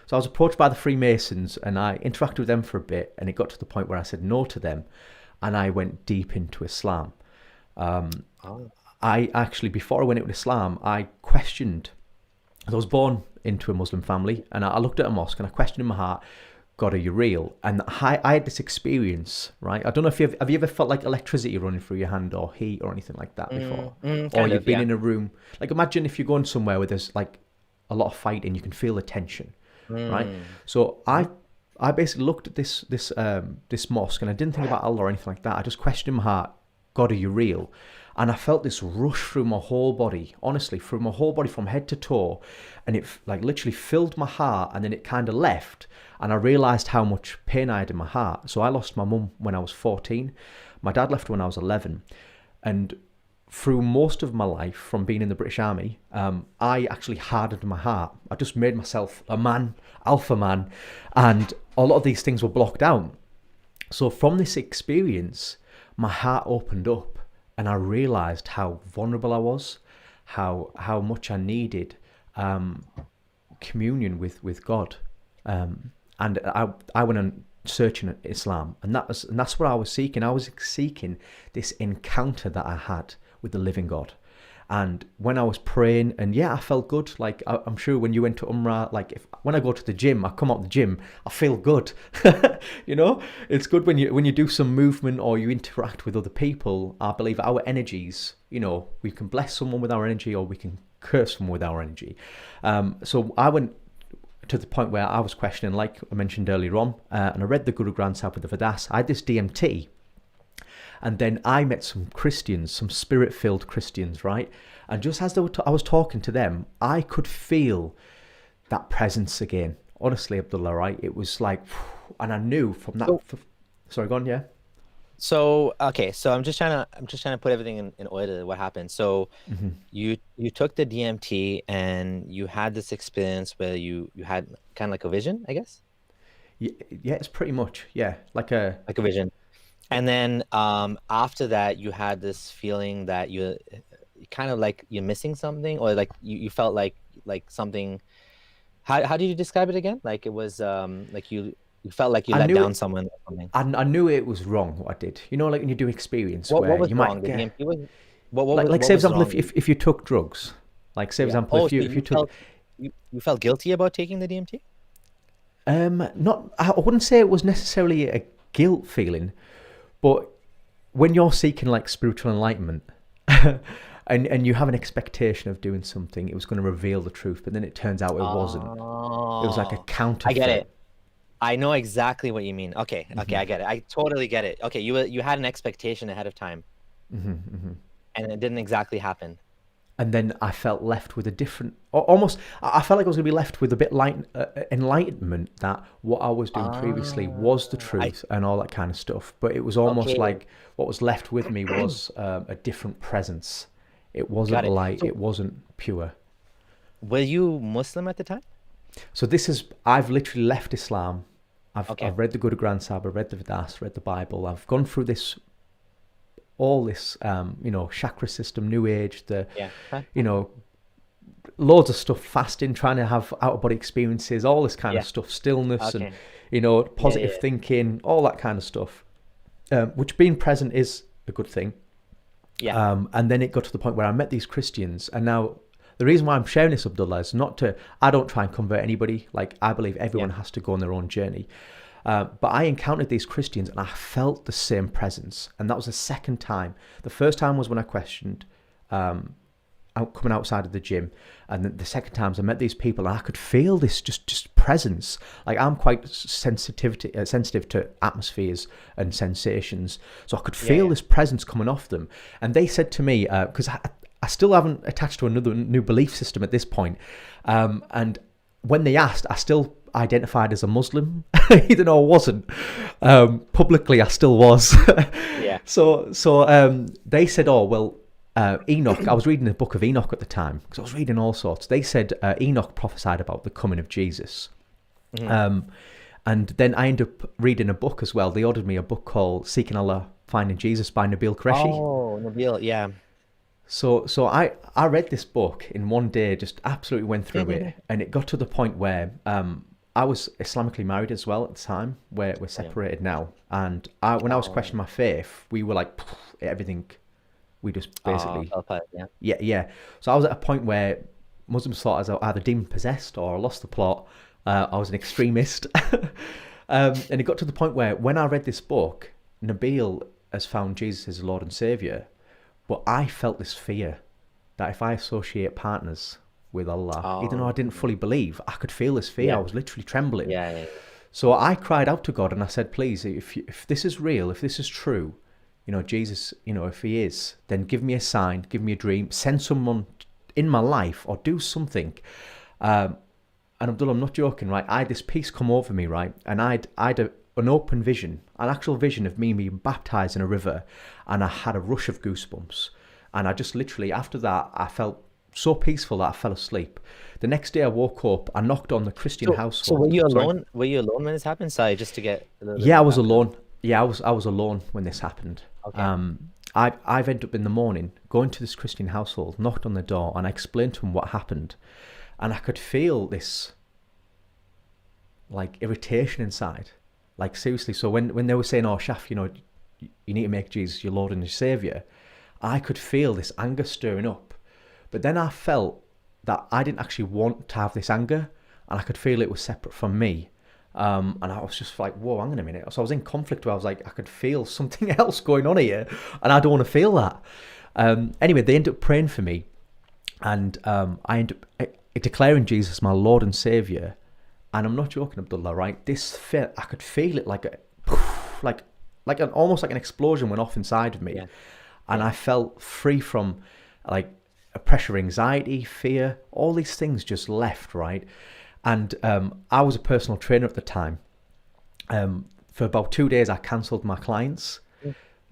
So I was approached by the Freemasons, and I interacted with them for a bit, and it got to the point where I said no to them, and I went deep into Islam. Oh. I actually, before I went into Islam, I questioned. I was born into a Muslim family, and I looked at a mosque and I questioned in my heart, God, are you real? And I had this experience, right? I don't know if have you ever felt like electricity running through your hand or heat or anything like that before? Or Kind you've of. been Yeah. in a room, like imagine if you're going somewhere where there's like a lot of fighting, you can feel the tension, right? Mm. So Mhm. I basically looked at this mosque and I didn't think about Allah or anything like that. I just questioned in my heart, God, are you real? And I felt this rush through my whole body, honestly, through my whole body from head to toe. And it like literally filled my heart and then it kind of left. And I realized how much pain I had in my heart. So I lost my mum when I was 14. My dad left when I was 11. And through most of my life from being in the British Army, I actually hardened my heart. I just made myself a man, alpha man. And a lot of these things were blocked out. So from this experience, my heart opened up and I realized how vulnerable I was, how much I needed communion with God. And I went on searching Islam, and that's what I was seeking. I was seeking this encounter that I had with the living God. And when I was praying, and yeah, I felt good. Like I'm sure when you went to Umrah, like when I go to the gym, I come out the gym, I feel good. It's good when you do some movement or you interact with other people. I believe our energies, we can bless someone with our energy or we can curse them with our energy. So I went to the point where I was questioning, like I mentioned earlier on, and I read the Guru Granth Sahib with the Vedas. I had this DMT, and then I met some Christians, some spirit-filled Christians, right? And just as I was talking to them, I could feel that presence again. Honestly, Abdullah, right? It was like, and I knew from that. So, Sorry, go on, yeah. so okay. So I'm just trying to put everything in order. What happened? So you took the DMT and you had this experience where you had kind of like a vision, I guess, Yeah, it's pretty much, yeah, like a. like a vision. And then after that, you had this feeling that you kind of like you're missing something, or like you felt like something. How did you describe it again? Like it was like you felt like you I let knew down it. someone or something. I knew it was wrong what I did. Like when you do experience What where was you wrong? might The get DMT was what like was say what was example wrong? if you took drugs, like say Yeah. example Oh, if so you you took felt you felt guilty about taking the DMT? not I wouldn't say it was necessarily a guilt feeling, but when you're seeking like spiritual enlightenment and you have an expectation of doing something, it was going to reveal the truth, but then it turns out it wasn't. It was like a Oh, I get counterfeit. it. I know exactly what you mean. Okay, okay, I get it. I totally get it. Okay, you had an expectation ahead of time, and it didn't exactly happen. And then I felt left with a different, almost. I felt like I was going to be left with a bit like enlightenment that what I was doing previously was the I truth and all that kind of stuff. But it was almost okay, like what was left with me was a different presence. It wasn't got it. light. So, It wasn't pure. were you Muslim at the time? So I've literally left Islam. Okay. I've read the Guru Granth Sahib, I've read the Vedas, read the Bible. I've gone through all this, chakra system, New Age, Yeah. Huh? you know, loads of stuff, fasting, trying to have out of body experiences, all this kind of Yeah. stuff, stillness and, Okay. Yeah, yeah, positive thinking, all that kind of stuff, which being present is a good thing. yeah. And then it got to the point where I met these Christians, and now the reason why I'm sharing this, Abdullah, is not to, I don't try and convert anybody. Like, I believe everyone has to go on their own journey. But I encountered these Christians and I felt the same presence. And that was the second time. The first time was when I questioned, coming outside of the gym. And then the second time I met these people and I could feel this just presence. Like, I'm quite sensitive to atmospheres and sensations. So I could feel this presence coming off them. And they said to me, because I still haven't attached to another new belief system at this point. And when they asked, I still identified as a Muslim, even though I wasn't. Publicly, I still was. So they said, oh, well, Enoch, I was reading the book of Enoch at the time, because I was reading all sorts. They said Enoch prophesied about the coming of Jesus. And then I ended up reading a book as well. They ordered me a book called Seeking Allah, Finding Jesus by Nabil Qureshi. Oh, Nabil, yeah. So I read this book in one day, just absolutely went through it. And it got to the point where I was Islamically married as well at the time, where we're separated now. And when I was questioning my faith, we were like, everything... We just basically, So I was at a point where Muslims thought I was either demon possessed or I lost the plot. I was an extremist, and it got to the point where when I read this book, Nabil has found Jesus as Lord and Savior, but I felt this fear that if I associate partners with Allah, even though I didn't fully believe, I could feel this fear. I was literally trembling. So I cried out to God and I said, please, if this is real, if this is true. Jesus, if he is, then give me a sign, give me a dream, send someone in my life or do something. And Abdullah, I'm not joking, right? I had this peace come over me, right? And I had an open vision, an actual vision of me being baptized in a river. And I had a rush of goosebumps. And I just literally, after that, I felt so peaceful that I fell asleep. The next day I woke up, I knocked on the Christian household. So were you alone? Were you alone when this happened? Sorry, just to get a little bit I was alone. Yeah, I was alone when this happened. Okay. I've ended up in the morning going to this Christian household, knocked on the door, and I explained to them what happened, and I could feel this like irritation inside, like seriously. So when they were saying, "Oh, Shaf, you need to make Jesus your Lord and your Savior," I could feel this anger stirring up, but then I felt that I didn't actually want to have this anger, and I could feel it was separate from me. And I was just like, whoa, hang on a minute. So I was in conflict where I was like, I could feel something else going on here, and I don't want to feel that. Anyway, they ended up praying for me, and I ended up declaring Jesus my Lord and Savior. And I'm not joking, Abdullah, right? I could feel it like almost like an explosion went off inside of me. And I felt free from like pressure, anxiety, fear, all these things just left, right? And I was a personal trainer at the time. For about 2 days, I cancelled my clients.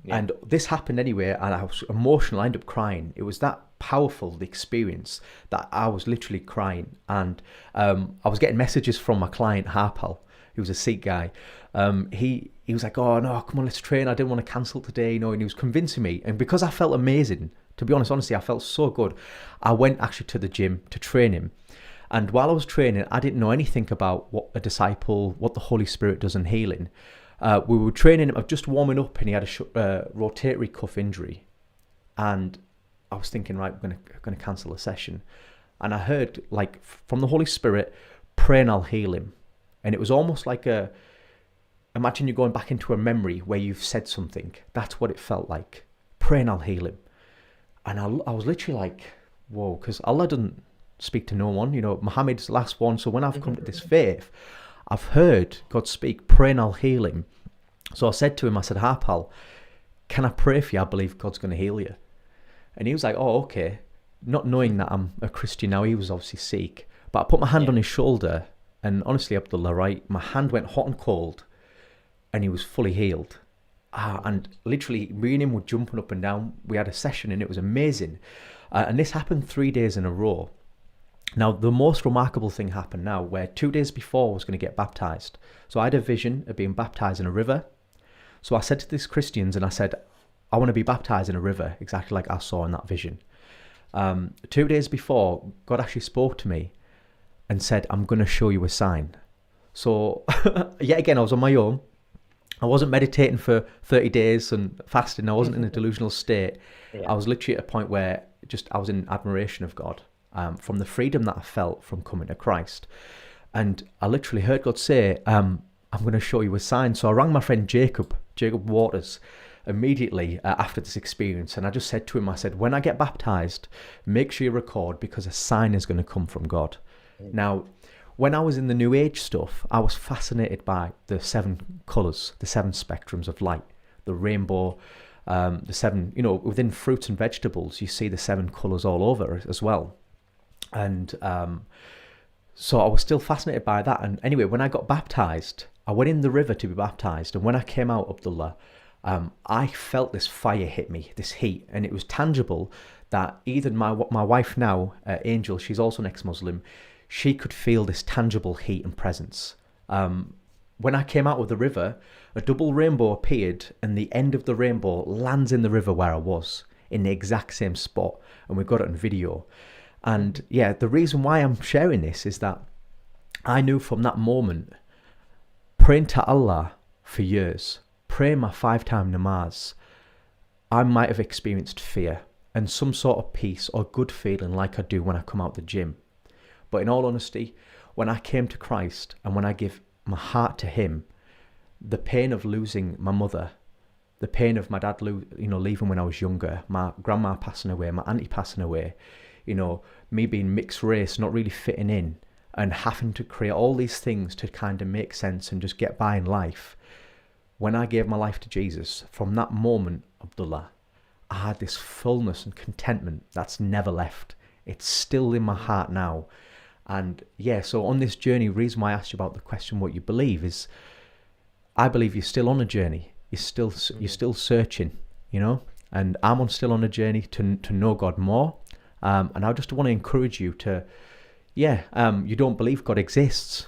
And this happened anyway, and I was emotional. I ended up crying. It was that powerful, the experience, that I was literally crying. And I was getting messages from my client, Harpal, who was a Sikh guy. He was like, oh, no, come on, let's train. I didn't want to cancel today, and he was convincing me. And because I felt amazing, to be honest, honestly, I felt so good. I went actually to the gym to train him. And while I was training, I didn't know anything about what a disciple, what the Holy Spirit does in healing. We were training him, just warming up, and he had a rotatory cuff injury. And I was thinking, right, we're going to cancel the session. And I heard, like, from the Holy Spirit, pray and I'll heal him. And it was almost like imagine you're going back into a memory where you've said something. That's what it felt like. Pray and I'll heal him. And I was literally like, whoa, because Allah doesn't speak to no one, Muhammad's the last one. So when I've come to this faith, I've heard God speak, pray and I'll heal him. So I said to him, I said, Harpal, can I pray for you? I believe God's going to heal you. And he was like, oh, okay. Not knowing that I'm a Christian now, he was obviously Sikh. But I put my hand on his shoulder, and honestly, Abdullah, right, my hand went hot and cold, and he was fully healed. And literally, me and him were jumping up and down. We had a session, and it was amazing. And this happened 3 days in a row. Now, the most remarkable thing happened now, where 2 days before I was going to get baptized. So I had a vision of being baptized in a river. So I said to these Christians, and I said, I want to be baptized in a river, exactly like I saw in that vision. 2 days before, God actually spoke to me and said, I'm going to show you a sign. So yet again, I was on my own. I wasn't meditating for 30 days and fasting. I wasn't in a delusional state. I was literally at a point where I was in admiration of God. from the freedom that I felt from coming to Christ. And I literally heard God say, I'm going to show you a sign. So I rang my friend Jacob Waters, immediately after this experience. And I just said to him, I said, when I get baptized, make sure you record, because a sign is going to come from God. Now, when I was in the New Age stuff, I was fascinated by the 7 colours, the 7 spectrums of light, the rainbow, the 7, within fruits and vegetables, you see the 7 colours all over as well. And so I was still fascinated by that. And anyway, when I got baptized, I went in the river to be baptized. And when I came out, Abdullah, I felt this fire hit me, this heat. And it was tangible that even my wife now, Angel, she's also an ex-Muslim, she could feel this tangible heat and presence. When I came out of the river, a double rainbow appeared, and the end of the rainbow lands in the river where I was, in the exact same spot. And we've got it on video. And yeah, the reason why I'm sharing this is that I knew from that moment, praying to Allah for years, praying my 5-time namaz, I might have experienced fear and some sort of peace or good feeling like I do when I come out the gym. But in all honesty, when I came to Christ and when I give my heart to Him, the pain of losing my mother, the pain of my dad leaving when I was younger, my grandma passing away, my auntie passing away, me being mixed race, not really fitting in, and having to create all these things to kind of make sense and just get by in life. When I gave my life to Jesus, from that moment, Abdullah, I had this fullness and contentment that's never left. It's still in my heart now. And yeah, so on this journey, the reason why I asked you about the question, what you believe, is I believe you're still on a journey. You're still searching, and I'm still on a journey to know God more. And I just want to encourage you to, you don't believe God exists,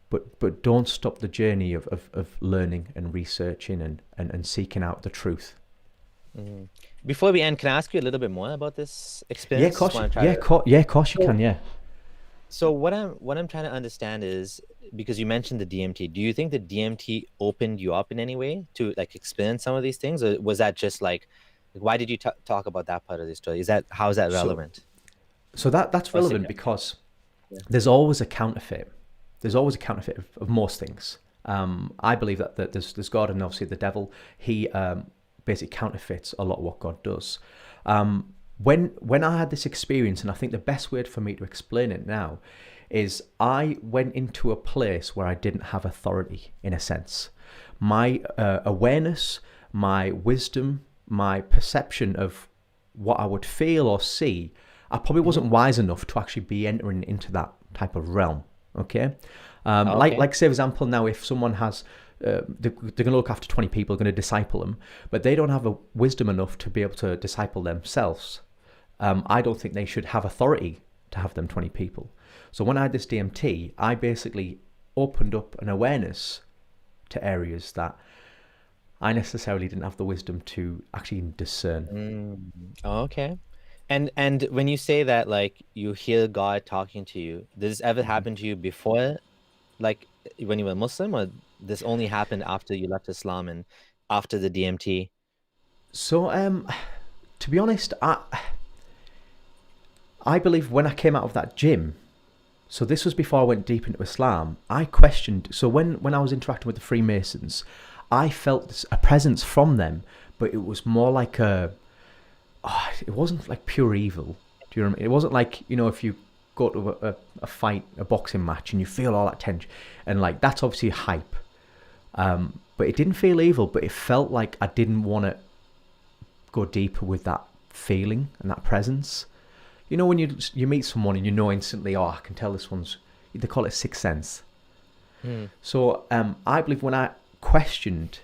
but don't stop the journey of learning and researching and seeking out the truth. Mm. Before we end, can I ask you a little bit more about this experience? Of course you can, yeah. So what I'm trying to understand is, because you mentioned the DMT, do you think the DMT opened you up in any way to experience some of these things, or was that just why did you talk about that part of the story? How is that relevant? So that's relevant because there's always a counterfeit. There's always a counterfeit of most things. I believe that there's God, and obviously the devil. He basically counterfeits a lot of what God does. When I had this experience, and I think the best word for me to explain it now is I went into a place where I didn't have authority, in a sense. My awareness, my wisdom, my perception of what I would feel or see, I probably wasn't wise enough to actually be entering into that type of realm. Okay? Like say, for example, now if someone has, they're going to look after 20 people, going to disciple them, but they don't have a wisdom enough to be able to disciple themselves. I don't think they should have authority to have them 20 people. So when I had this DMT, I basically opened up an awareness to areas that I necessarily didn't have the wisdom to actually discern. Okay. And when you say that, you hear God talking to you, did this ever happen to you before, when you were Muslim, or this only happened after you left Islam and after the DMT? So, to be honest, I believe when I came out of that gym, so this was before I went deep into Islam, I questioned. So when I was interacting with the Freemasons, I felt a presence from them, but it was more like it wasn't like pure evil. Do you remember? It wasn't like, if you go to a fight, a boxing match, and you feel all that tension, and that's obviously hype. But it didn't feel evil, but it felt like I didn't want to go deeper with that feeling and that presence. When you meet someone and you know instantly, I can tell this one's, they call it sixth sense. So I believe when I questioned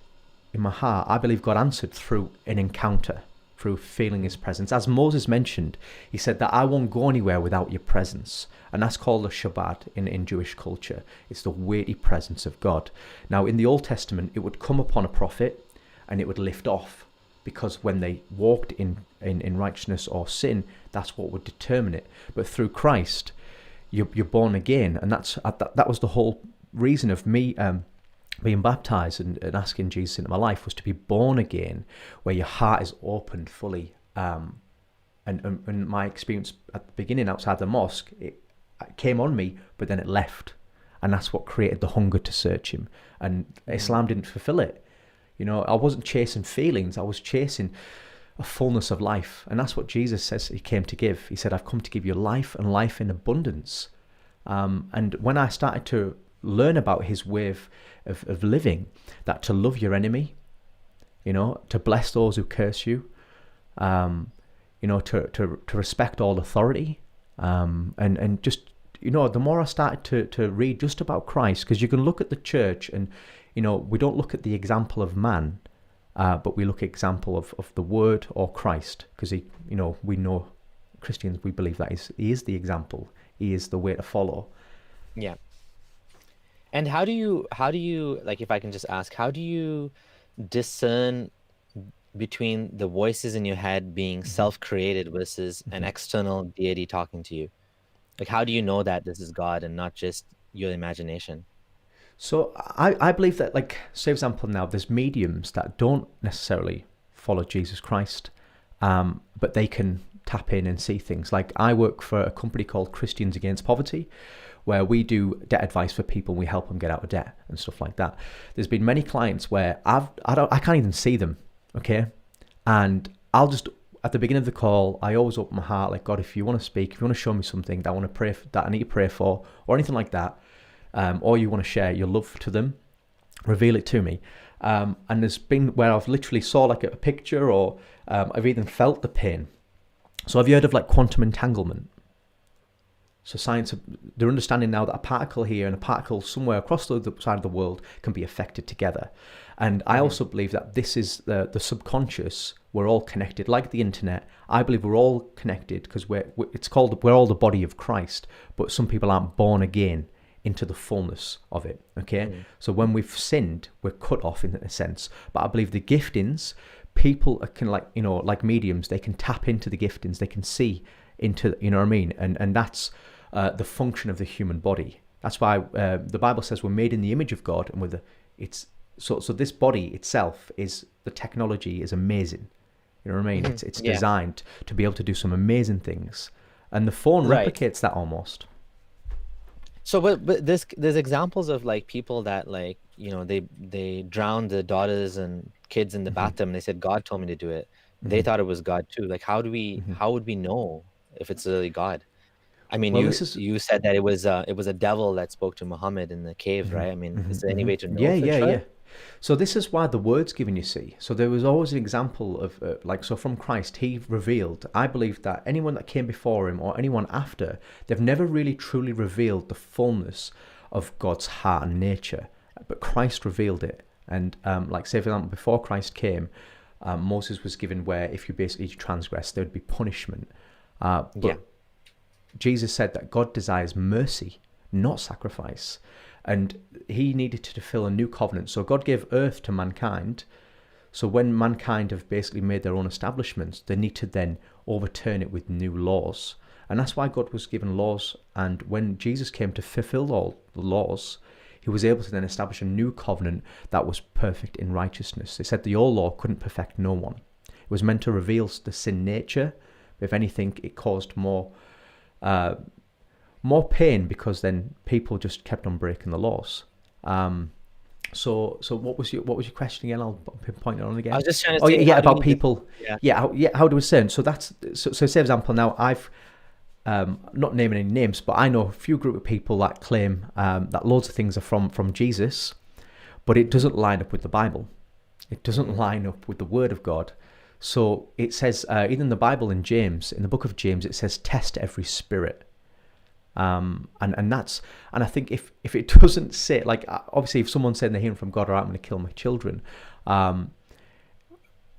in my heart, I believe God answered through an encounter, through feeling His presence. As Moses mentioned, he said that I won't go anywhere without your presence. And that's called the Shabbat in Jewish culture. It's the weighty presence of God. Now, in the Old Testament, it would come upon a prophet and it would lift off, because when they walked in righteousness or sin, that's what would determine it. But through Christ, you're born again. And that was the whole reason of me being baptized and asking Jesus into my life, was to be born again, where your heart is opened fully and my experience at the beginning outside the mosque, it came on me, but then it left, and that's what created the hunger to search him. And Islam didn't fulfill it. You know, I wasn't chasing feelings, I was chasing a fullness of life. And that's what Jesus says he came to give. He said, I've come to give you life, and life in abundance. And when I started to learn about his way of living, that to love your enemy, you know, to bless those who curse you, you know, to respect all authority, and just, you know, the more I started to read just about Christ, because you can look at the church and, you know, we don't look at the example of man, but we look at example of the word or Christ, because he, you know, we know Christians, we believe that he is the example, he is the way to follow. Yeah. And how do you, like, if I can just ask, how do you discern between the voices in your head being self-created versus an external deity talking to you? Like, how do you know that this is God and not just your imagination? So I believe that, like, say for example now, there's mediums that don't necessarily follow Jesus Christ, but they can tap in and see things. Like, I work for a company called Christians Against Poverty, where we do debt advice for people and we help them get out of debt and stuff like that. There's been many clients where I can't even see them, okay? And I'll just, at the beginning of the call, I always open my heart, like, God, if you want to speak, if you want to show me something that I want to pray for, that I need to pray for, or anything like that, or you want to share your love to them, reveal it to me. And there's been where I've literally saw like a picture, or I've even felt the pain. So have you heard of like quantum entanglement? So science, they're understanding now that a particle here and a particle somewhere across the other side of the world can be affected together. And I also believe that this is the subconscious. We're all connected, like the internet. I believe we're all connected because we're all the body of Christ. But some people aren't born again into the fullness of it. Okay, so when we've sinned, we're cut off in a sense. But I believe the giftings, people can, like, you know, like mediums, they can tap into the giftings. They can see into, you know what I mean, and that's the function of the human body. That's why the Bible says we're made in the image of God, and so this body itself is, the technology is amazing. You know what I mean? It's designed to be able to do some amazing things, and the phone replicates that almost. So, but there's examples of like people that, like, you know, they drowned the daughters and kids in the bathtub, and they said God told me to do it. They thought it was God too. Like, how would we know if it's really God? I mean, Well, you said that it was a devil that spoke to Muhammad in the cave, right? I mean, is there any way to know for sure? Yeah. So this is why the word's given, you see. So there was always an example of, so from Christ, he revealed, I believe that anyone that came before him or anyone after, they've never really truly revealed the fullness of God's heart and nature. But Christ revealed it. And like, say, for example, before Christ came, Moses was given where if you basically transgress, there would be punishment. But Jesus said that God desires mercy, not sacrifice. And he needed to fulfill a new covenant. So God gave earth to mankind. So when mankind have basically made their own establishments, they need to then overturn it with new laws. And that's why God was given laws. And when Jesus came to fulfill all the laws, he was able to then establish a new covenant that was perfect in righteousness. They said the old law couldn't perfect no one. It was meant to reveal the sin nature. If anything, it caused more pain, because then people just kept on breaking the laws. So what was your question again? I'll pinpoint it on again. I was just trying to say about people. How do we sin? So that's so say for example, now I've not naming any names, but I know a few group of people that claim that loads of things are from Jesus, but it doesn't line up with the Bible. It doesn't line up with the Word of God. So it says, even in the Bible in the book of James, it says, test every spirit. And I think if it doesn't say, like, obviously if someone's saying they're hearing from God, or I'm going to kill my children,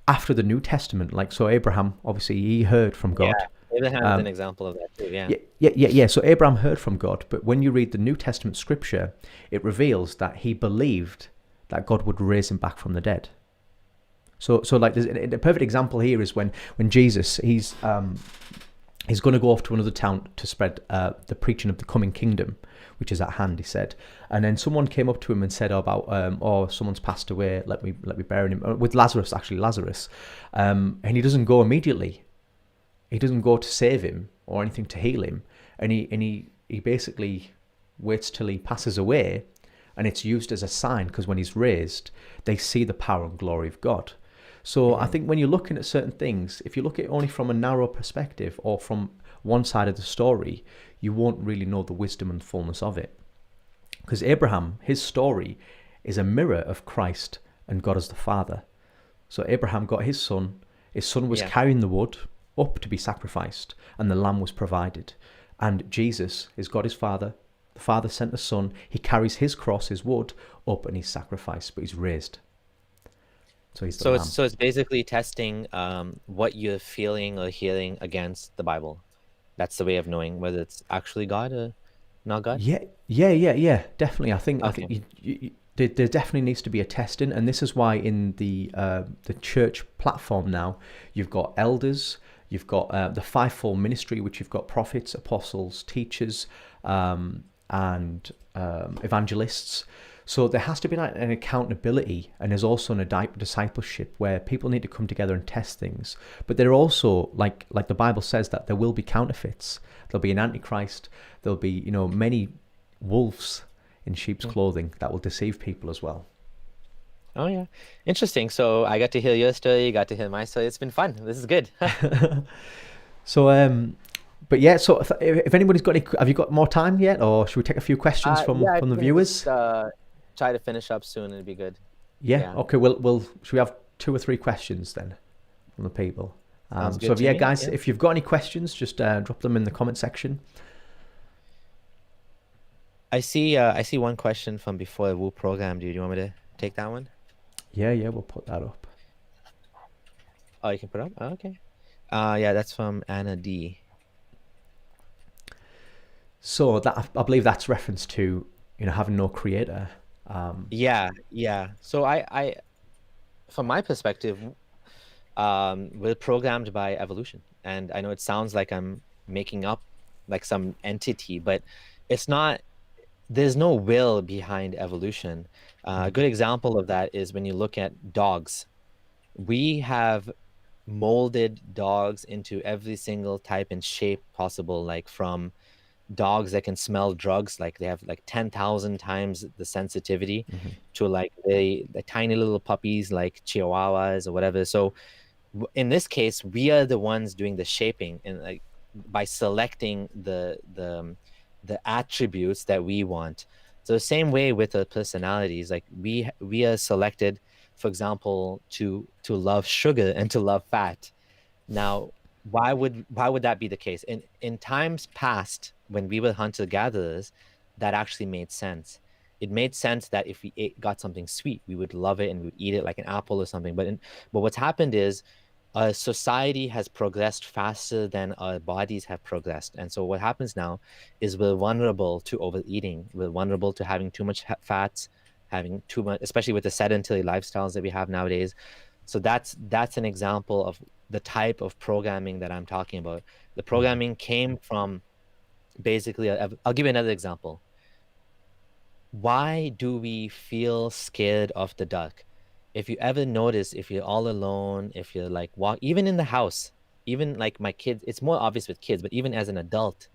after the New Testament, like, so Abraham, obviously he heard from God. Yeah, Abraham is an example of that too, Yeah. So Abraham heard from God, but when you read the New Testament scripture, it reveals that he believed that God would raise him back from the dead. So like, there's a perfect example here is when Jesus, he's going to go off to another town to spread the preaching of the coming kingdom, which is at hand, he said. And then someone came up to him and said about, someone's passed away, let me bury him. With Lazarus. And he doesn't go immediately. he doesn't go to save him or anything to heal him, and he basically waits till he passes away, and it's used as a sign because when he's raised, they see the power and glory of God. So I Hmm. think when you're looking at certain things, if you look at it only from a narrow perspective or from one side of the story, you won't really know the wisdom and fullness of it. Because Abraham, his story is a mirror of Christ and God as the Father. So Abraham got his son was Yeah. carrying the wood up to be sacrificed, and the lamb was provided. And Jesus is God his Father. The Father sent the Son. He carries his cross, his wood, up and he's sacrificed, but he's raised. So he's the So it's lamb. so it's basically testing what you're feeling or hearing against the Bible. That's the way of knowing whether it's actually God or not God. Yeah. Definitely. I think Okay. there definitely needs to be a testing, and this is why in the church platform now you've got elders, you've got the fivefold ministry, which you've got prophets, apostles, teachers, and evangelists. So there has to be like an accountability, and there's also a discipleship where people need to come together and test things. But there are also, like the Bible says, that there will be counterfeits. There'll be an antichrist. There'll be many wolves in sheep's Hmm. clothing that will deceive people as well. Oh yeah, interesting. So I got to hear your story, you got to hear my story. It's been fun. This is good. So but yeah. So if anybody's got any, have you got more time yet, or should we take a few questions Yeah, if from you the can just viewers? try to finish up soon, it'd be good. Yeah. Yeah, Okay. We'll should we have two or three questions then from the people? sounds So good to yeah, me. guys, Yeah. if you've got any questions, just drop them in the comment section. I see one question from before the Woo program. Do you want me to take that one? Yeah, we'll put that up. Oh, you can put it up? Oh, okay. Yeah, that's from Anna D. So that I believe that's reference to having no creator. Yeah. So from my perspective, we're programmed by evolution. And I know it sounds like I'm making up like some entity, but it's not, there's no will behind evolution. A Mm, good example of that is when you look at dogs. We have molded dogs into every single type and shape possible, like from dogs that can smell drugs, like they have like 10,000 times the sensitivity, mhm, to like the tiny little puppies like chihuahuas or whatever. So in this case, we are the ones doing the shaping, and like by selecting the attributes that we want. So the same way with the personalities, like we are selected, for example, to love sugar and to love fat. Now, why would that be the case? In times past, when we were hunter gatherers, that actually made sense. It made sense that if we got something sweet, we would love it and we would eat it like an apple or something. But what's happened is society has progressed faster than our bodies have progressed. And so what happens now is we're vulnerable to overeating. We're vulnerable to having too much fats, having too much, especially with the sedentary lifestyles that we have nowadays. So that's an example of the type of programming that I'm talking about. The mm, programming came from basically, I'll give you another example. Why do we feel scared of the dark? If you ever notice, if you're all alone, if you're like even in the house, even like my kids, it's more obvious with kids, but even as an adult,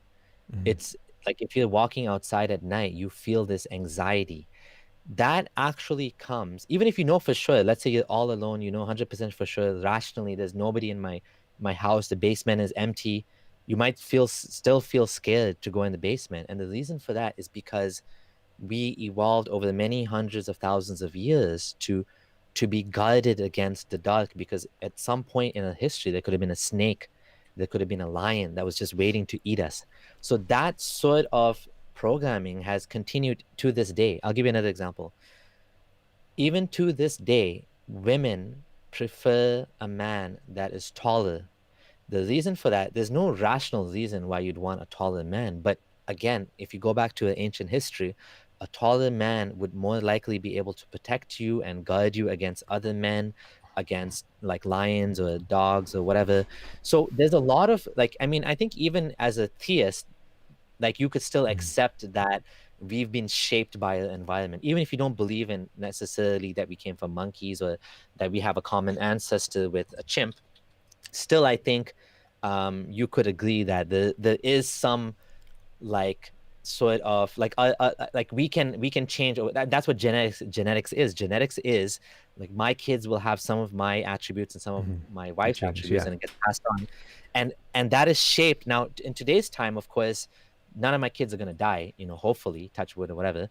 mm, it's like if you're walking outside at night, you feel this anxiety. That actually comes, even if you know for sure, let's say you're all alone, you know 100% for sure, rationally, there's nobody in my house, the basement is empty. You might still feel scared to go in the basement. And the reason for that is because we evolved over the many hundreds of thousands of years to be guarded against the dark, because at some point in our history there could have been a snake, there could have been a lion that was just waiting to eat us. So that sort of programming has continued to this day. I'll give you another example. Even to this day, women prefer a man that is taller. The reason for that, there's no rational reason why you'd want a taller man. But again, if you go back to ancient history, a taller man would more likely be able to protect you and guard you against other men, against like lions or dogs or whatever. So there's a lot of like, I mean, I think even as a theist, like you could still mm. accept that we've been shaped by the environment, even if you don't believe in necessarily that we came from monkeys or that we have a common ancestor with a chimp. Still, I think you could agree that there is some like sort of like we can change. That's what genetics is. Genetics is like my kids will have some of my attributes and some of my The wife's genes, attributes, yeah. and it gets passed on. And that is shaped now in today's time. Of course, none of my kids are going to die, hopefully, touch wood or whatever.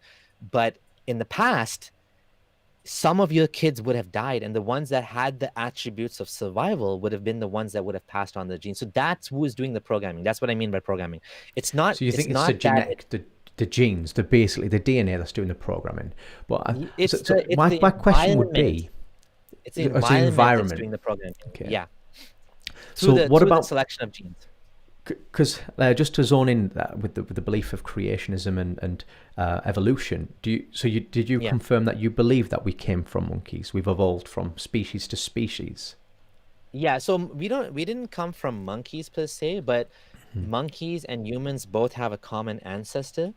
But in the past, some of your kids would have died, and the ones that had the attributes of survival would have been the ones that would have passed on the genes. So that's who is doing the programming. That's what I mean by programming. It's not So you it's think it's the not that genetic, the genes, the basically the DNA that's doing the programming. But so, it's so the my question would environment. be, It's the it's the environment that's doing environment. the programming. Okay. Yeah, through So the what through the about, selection of genes. because just to zone in that with the belief of creationism and evolution, did you Yeah. confirm that you believe that we came from monkeys? We've evolved from species to species. Yeah, so we didn't come from monkeys per se, but monkeys and humans both have a common ancestor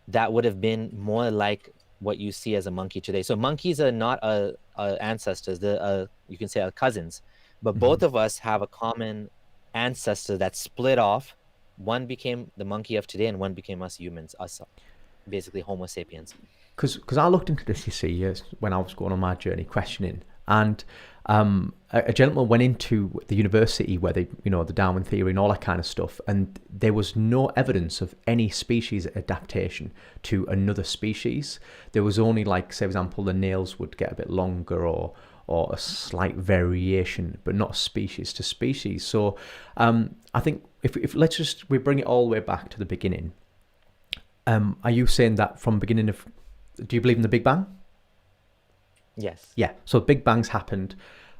that would have been more like what you see as a monkey today. So monkeys are not ancestors; they're you can say our cousins. But both of us have a common ancestor that split off. One became the monkey of today, and one became us humans, us basically Homo sapiens. Because I looked into this, you see, yes, when I was going on my journey questioning, and a gentleman went into the university where they, the Darwin theory and all that kind of stuff, and there was no evidence of any species adaptation to another species. There was only, like, say, for example, the nails would get a bit longer or a slight variation, but not species to species. So I think if we bring it all the way back to the beginning. Are you saying that from beginning of, do you believe in the Big Bang? Yes. Yeah. So Big Bangs happened.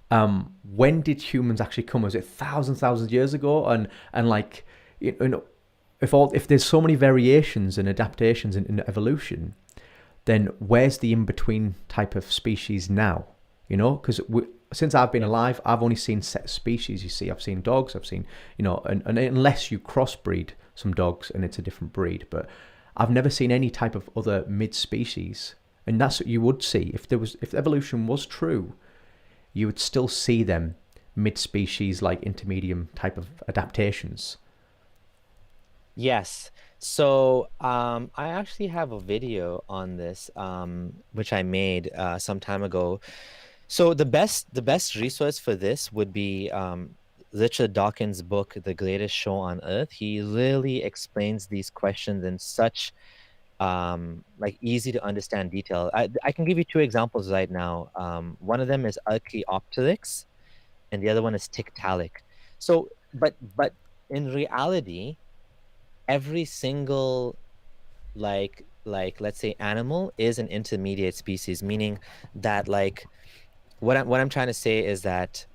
When did humans actually come? Was it thousands of years ago? And like, if there's so many variations and adaptations in evolution, then where's the in between type of species now? Because since I've been alive, I've only seen set species. You see, I've seen dogs. I've seen, and unless you crossbreed some dogs and it's a different breed, but I've never seen any type of other mid-species. And that's what you would see. If evolution was true, you would still see them mid-species, like intermediate type of adaptations. Yes. So I actually have a video on this, which I made some time ago. So the best resource for this would be Richard Dawkins' book, The Greatest Show on Earth. He really explains these questions in such like easy to understand detail. I can give you two examples right now. One of them is Archaeopteryx, and the other one is Tiktaalik. So, but in reality, every single like let's say animal is an intermediate species, meaning that like what I'm trying to say is that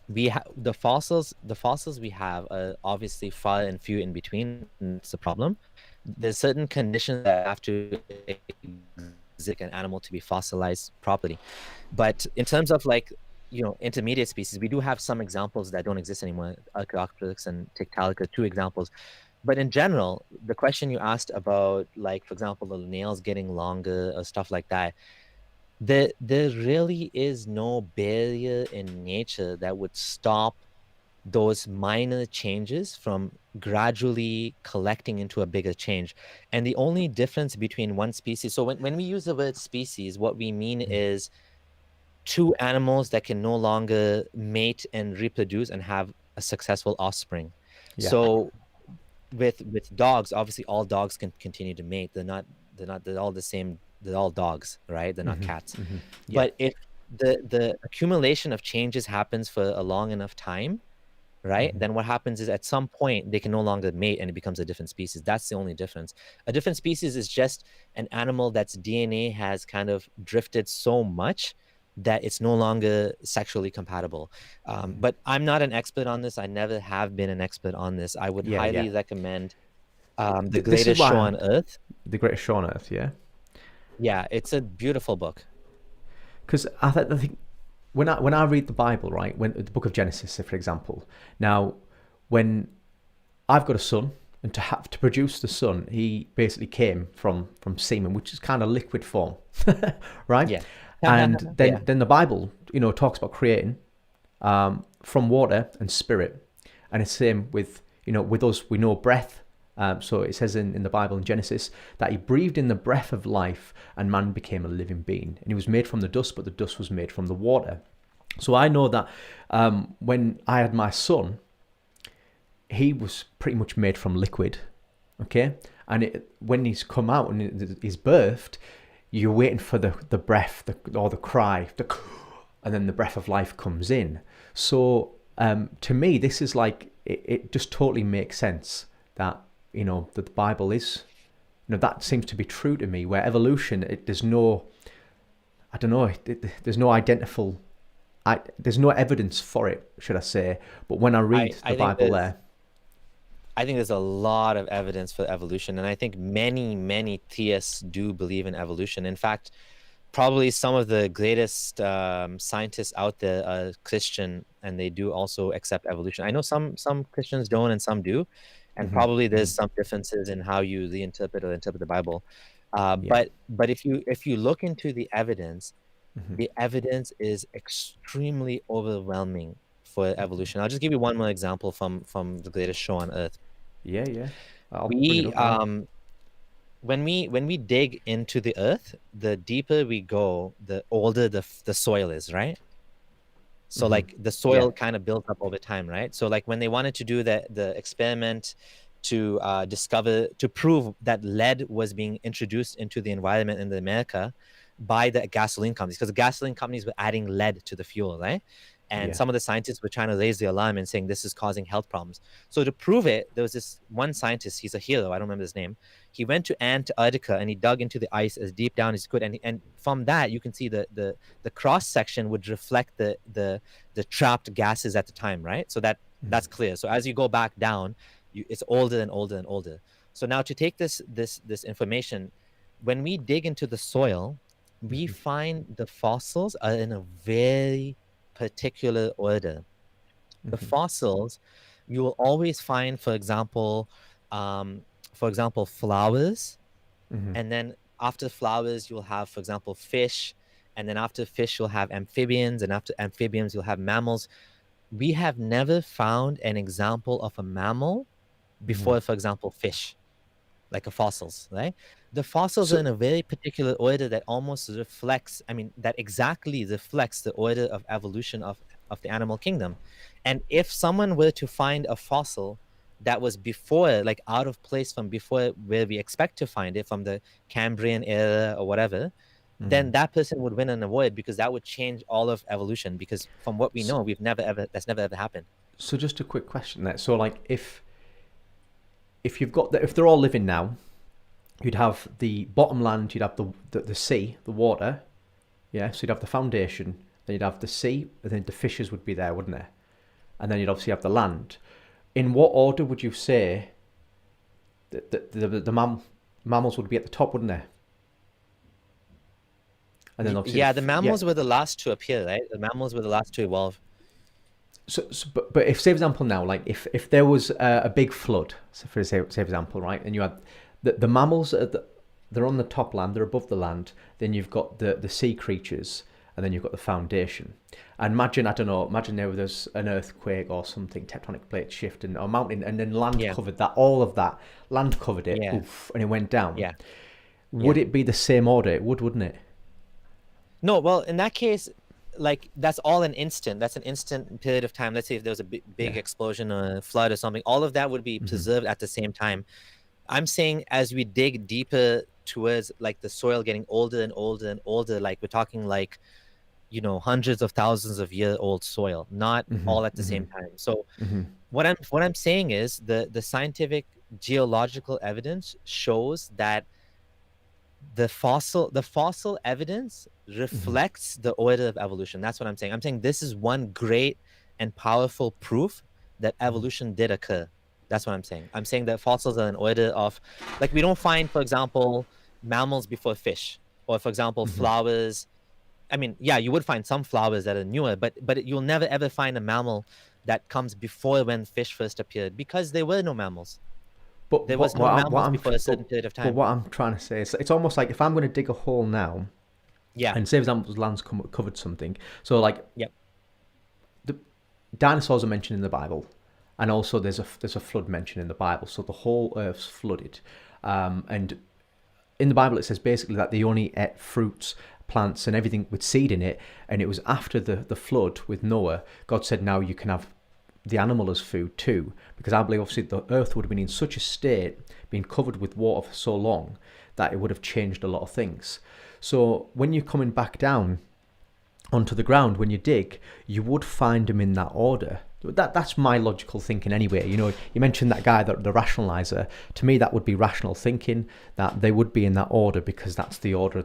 we have the fossils we have are obviously far and few in between, and it's a problem. There's certain conditions that have to exist an animal to be fossilized properly. But in terms of like intermediate species, we do have some examples that don't exist anymore. Archaeopteryx and Tiktaalik are two examples. But in general, the question you asked about, like, for example, the nails getting longer or stuff like that, there really is no barrier in nature that would stop those minor changes from gradually collecting into a bigger change. And the only difference between one species, so when we use the word species, what we mean is two animals that can no longer mate and reproduce and have a successful offspring. Yeah. So with dogs, obviously all dogs can continue to mate. They're all the same. They're all dogs, right? They're not cats. Yeah. But if the accumulation of changes happens for a long enough time, right? Then what happens is at some point they can no longer mate and it becomes a different species. That's the only difference. A different species is just an animal that's DNA has kind of drifted so much that it's no longer sexually compatible. But I'm not an expert on this. I never have been an expert on this. I would Yeah, highly yeah. recommend The This is Greatest why Show on Earth. The Greatest Show on Earth, yeah. Yeah, it's a beautiful book. Because I think when I read the Bible, right, when the Book of Genesis, for example, now when I've got a son, and to produce the son, he basically came from semen, which is kind of liquid form, right? Yeah. And then Yeah. then the Bible, talks about creating from water and spirit. And it's the same with, with us, we know breath. So it says in the Bible in Genesis that he breathed in the breath of life and man became a living being. And he was made from the dust, but the dust was made from the water. So I know that when I had my son, he was pretty much made from liquid, okay? And when he's come out and he's birthed, you're waiting for the breath or the cry, and then the breath of life comes in. So to me, this is like, it just totally makes sense that, that the Bible is, that seems to be true to me, where evolution, there's no, I don't know, there's no identifiable, there's no evidence for it, should I say. But when I read the Bible I think there's a lot of evidence for evolution, and I think many theists do believe in evolution. In fact, probably some of the greatest scientists out there are Christian, and they do also accept evolution. I know some Christians don't, and some do, and probably there's some differences in how you reinterpret or interpret the Bible. But if you look into the evidence is extremely overwhelming for evolution. I'll just give you one more example from the greatest show on earth. Yeah. I'll bring it up now. When we dig into the earth, the deeper we go, the older the soil is, right? So like the soil kind of built up over time, right? So like when they wanted to do the experiment to prove that lead was being introduced into the environment in America by the gasoline companies, because the gasoline companies were adding lead to the fuel, right? And some of the scientists were trying to raise the alarm and saying this is causing health problems. So to prove it, there was this one scientist, he's a hero, I don't remember his name. He went to Antarctica and he dug into the ice as deep down as he could. And from that, you can see the cross section would reflect the trapped gases at the time, right? So that's clear. So as you go back down, it's older and older and older. So now to take this information, when we dig into the soil, we find the fossils are in a very particular order. The fossils, you will always find, for example, flowers, and then after flowers, you'll have, for example, fish, and then after fish, you'll have amphibians, and after amphibians, you'll have mammals. We have never found an example of a mammal before, for example, fish, like a fossils, right? The fossils are in a very particular order that almost reflects, that exactly reflects the order of evolution of the animal kingdom. And if someone were to find a fossil that was before, like out of place from before where we expect to find it, from the Cambrian era or whatever, then that person would win an award, because that would change all of evolution. Because from what we know, that's never ever happened. So just a quick question there. So like if you've got if they're all living now, you'd have the bottom land, you'd have the sea, the water, yeah. So you'd have the foundation, then you'd have the sea, and then the fishes would be there, wouldn't there? And then you'd obviously have the land. In what order would you say that the mammals would be at the top, wouldn't they? And then obviously the mammals were the last to appear, right? The mammals were the last to evolve. So but if, say for example, now, like if there was a big flood, so for say example, right, and you had the mammals, they're on the top land, they're above the land. Then you've got the sea creatures, and then you've got the foundation. And imagine there was an earthquake or something, tectonic plate shift, and a mountain, and then land covered that. All of that land covered it, oof, and it went down. Yeah. Would it be the same order? It would, wouldn't it? No, well, in that case, like that's all an instant. That's an instant period of time. Let's say if there was a big explosion or a flood or something, all of that would be preserved at the same time. I'm saying as we dig deeper towards like the soil getting older and older and older, like we're talking like, hundreds of thousands of year old soil, not all at the same time. So what I'm saying is the scientific geological evidence shows that the fossil evidence reflects the order of evolution. That's what I'm saying. I'm saying this is one great and powerful proof that evolution did occur. That's what I'm saying. I'm saying that fossils are an order of, like, we don't find, for example, mammals before fish, or for example, flowers. You would find some flowers that are newer, but you'll never ever find a mammal that comes before when fish first appeared, because there were no mammals. But there was no mammals before a certain period of time. But what I'm trying to say is, it's almost like if I'm going to dig a hole now, and say for example, land's covered something. So like, the dinosaurs are mentioned in the Bible, and also there's a flood mentioned in the Bible. So the whole earth's flooded, and in the Bible it says basically that they only ate fruits, plants, and everything with seed in it. And it was after the flood with Noah, God said, now you can have the animal as food too, because I believe obviously the earth would have been in such a state, being covered with water for so long, that it would have changed a lot of things. So when you're coming back down onto the ground, when you dig, you would find them in that order. That's my logical thinking anyway. You mentioned that guy, the rationalizer. To me, that would be rational thinking, that they would be in that order because that's the order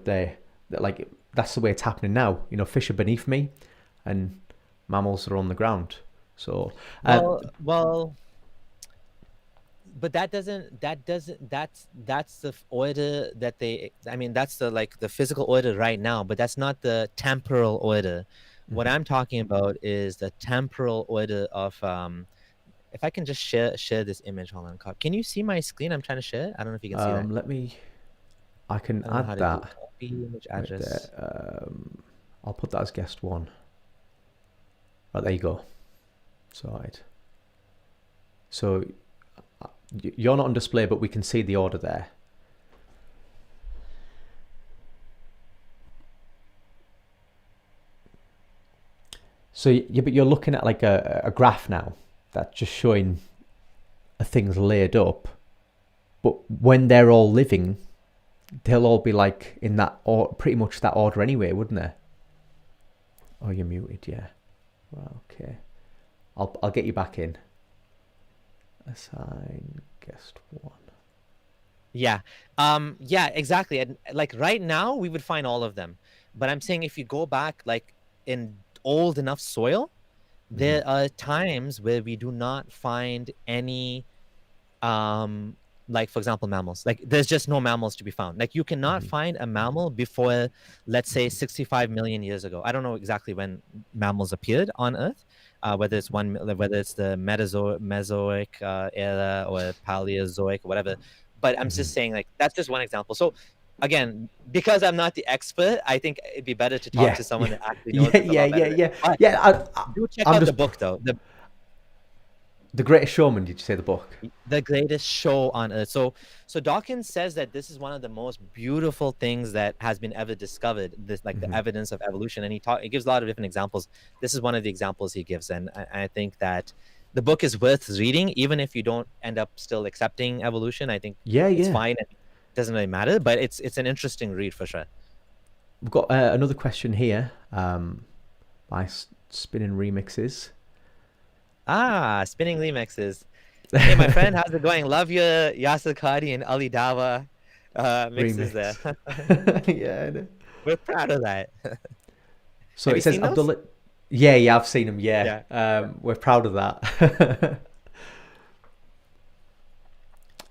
that's the way it's happening now. Fish are beneath me and mammals are on the ground. So well, but that's the order that that's the physical order right now, but that's not the temporal order. What I'm talking about is the temporal order of if I can just share this image. Hold on, can you see my screen? I'm trying to share. I don't know if you can see that. I can I don't know how add to that. do copy image Right address. there. I'll put that as guest one. Right, there you go. Side. So you're not on display, but we can see the order there. So but you're looking at like a graph now that's just showing things laid up. But when they're all living, they'll all be like in that or pretty much that order anyway, wouldn't they? Oh, you're muted, yeah. Well, okay. I'll get you back in. Assign guest one. Yeah. Yeah, exactly. And like right now we would find all of them. But I'm saying if you go back like in old enough soil, there are times where we do not find any like for example mammals. Like there's just no mammals to be found. Like you cannot find a mammal before, let's say, 65 million years ago. I don't know exactly when mammals appeared on Earth, whether it's the Mesozoic era or Paleozoic or whatever. But I'm just saying, like, that's just one example. So again, because I'm not the expert, I think it'd be better to talk to someone that actually knows this a lot better. Do check out the book though. The Greatest Showman, did you say the book? The Greatest Show on Earth. So Dawkins says that this is one of the most beautiful things that has been ever discovered, this like the evidence of evolution. And he gives a lot of different examples. This is one of the examples he gives. And I think that the book is worth reading, even if you don't end up still accepting evolution. I think it's fine. It doesn't really matter, but it's an interesting read for sure. We've got another question here by Spinning Remixes. Spinning remixes. Hey, my friend, how's it going? Love your Yasir Qadhi and Ali Dawa mixes there. Yeah, I know. We're proud of that. So it says Abdullah. Yeah, I've seen them. Yeah. We're proud of that.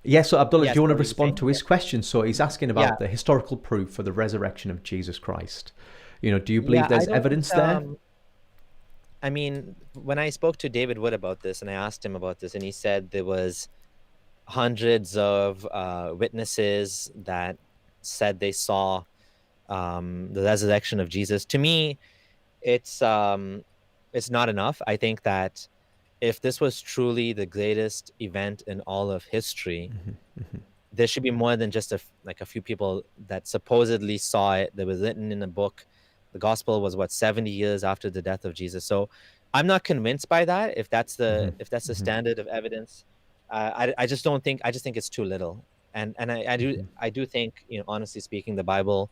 Yeah, so Abdullah, do you want to respond to his question? So he's asking about the historical proof for the resurrection of Jesus Christ. Do you believe there's evidence there? I mean, when I spoke to David Wood about this and I asked him about this, and he said there was hundreds of witnesses that said they saw the resurrection of Jesus. To me, it's not enough. I think that if this was truly the greatest event in all of history, there should be more than just a few people that supposedly saw it. That was written in a book. The gospel was 70 years after the death of Jesus. So I'm not convinced by that. If that's the standard of evidence, I just don't think. I just think it's too little. And I do think, honestly speaking, the Bible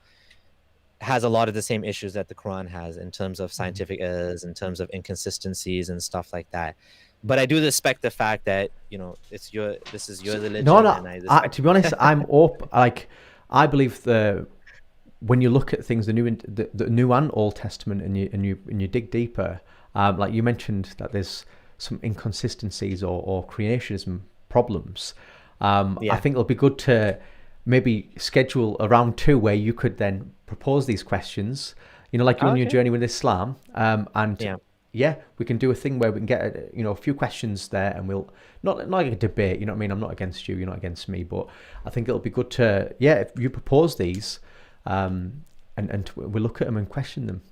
has a lot of the same issues that the Quran has in terms of scientific errors, in terms of inconsistencies and stuff like that. But I do respect the fact that this is your religion. No, and to be honest, I'm up. Like, I believe when you look at things, the New and Old Testament, and you dig deeper, like you mentioned that there's some inconsistencies or creationism problems. I think it'll be good to maybe schedule a round 2 where you could then propose these questions. Like you're on your journey with Islam, we can do a thing where we can get a few questions there, and we'll not like a debate. You know what I mean? I'm not against you, you're not against me, but I think it'll be good to if you propose these. And we look at them and question them.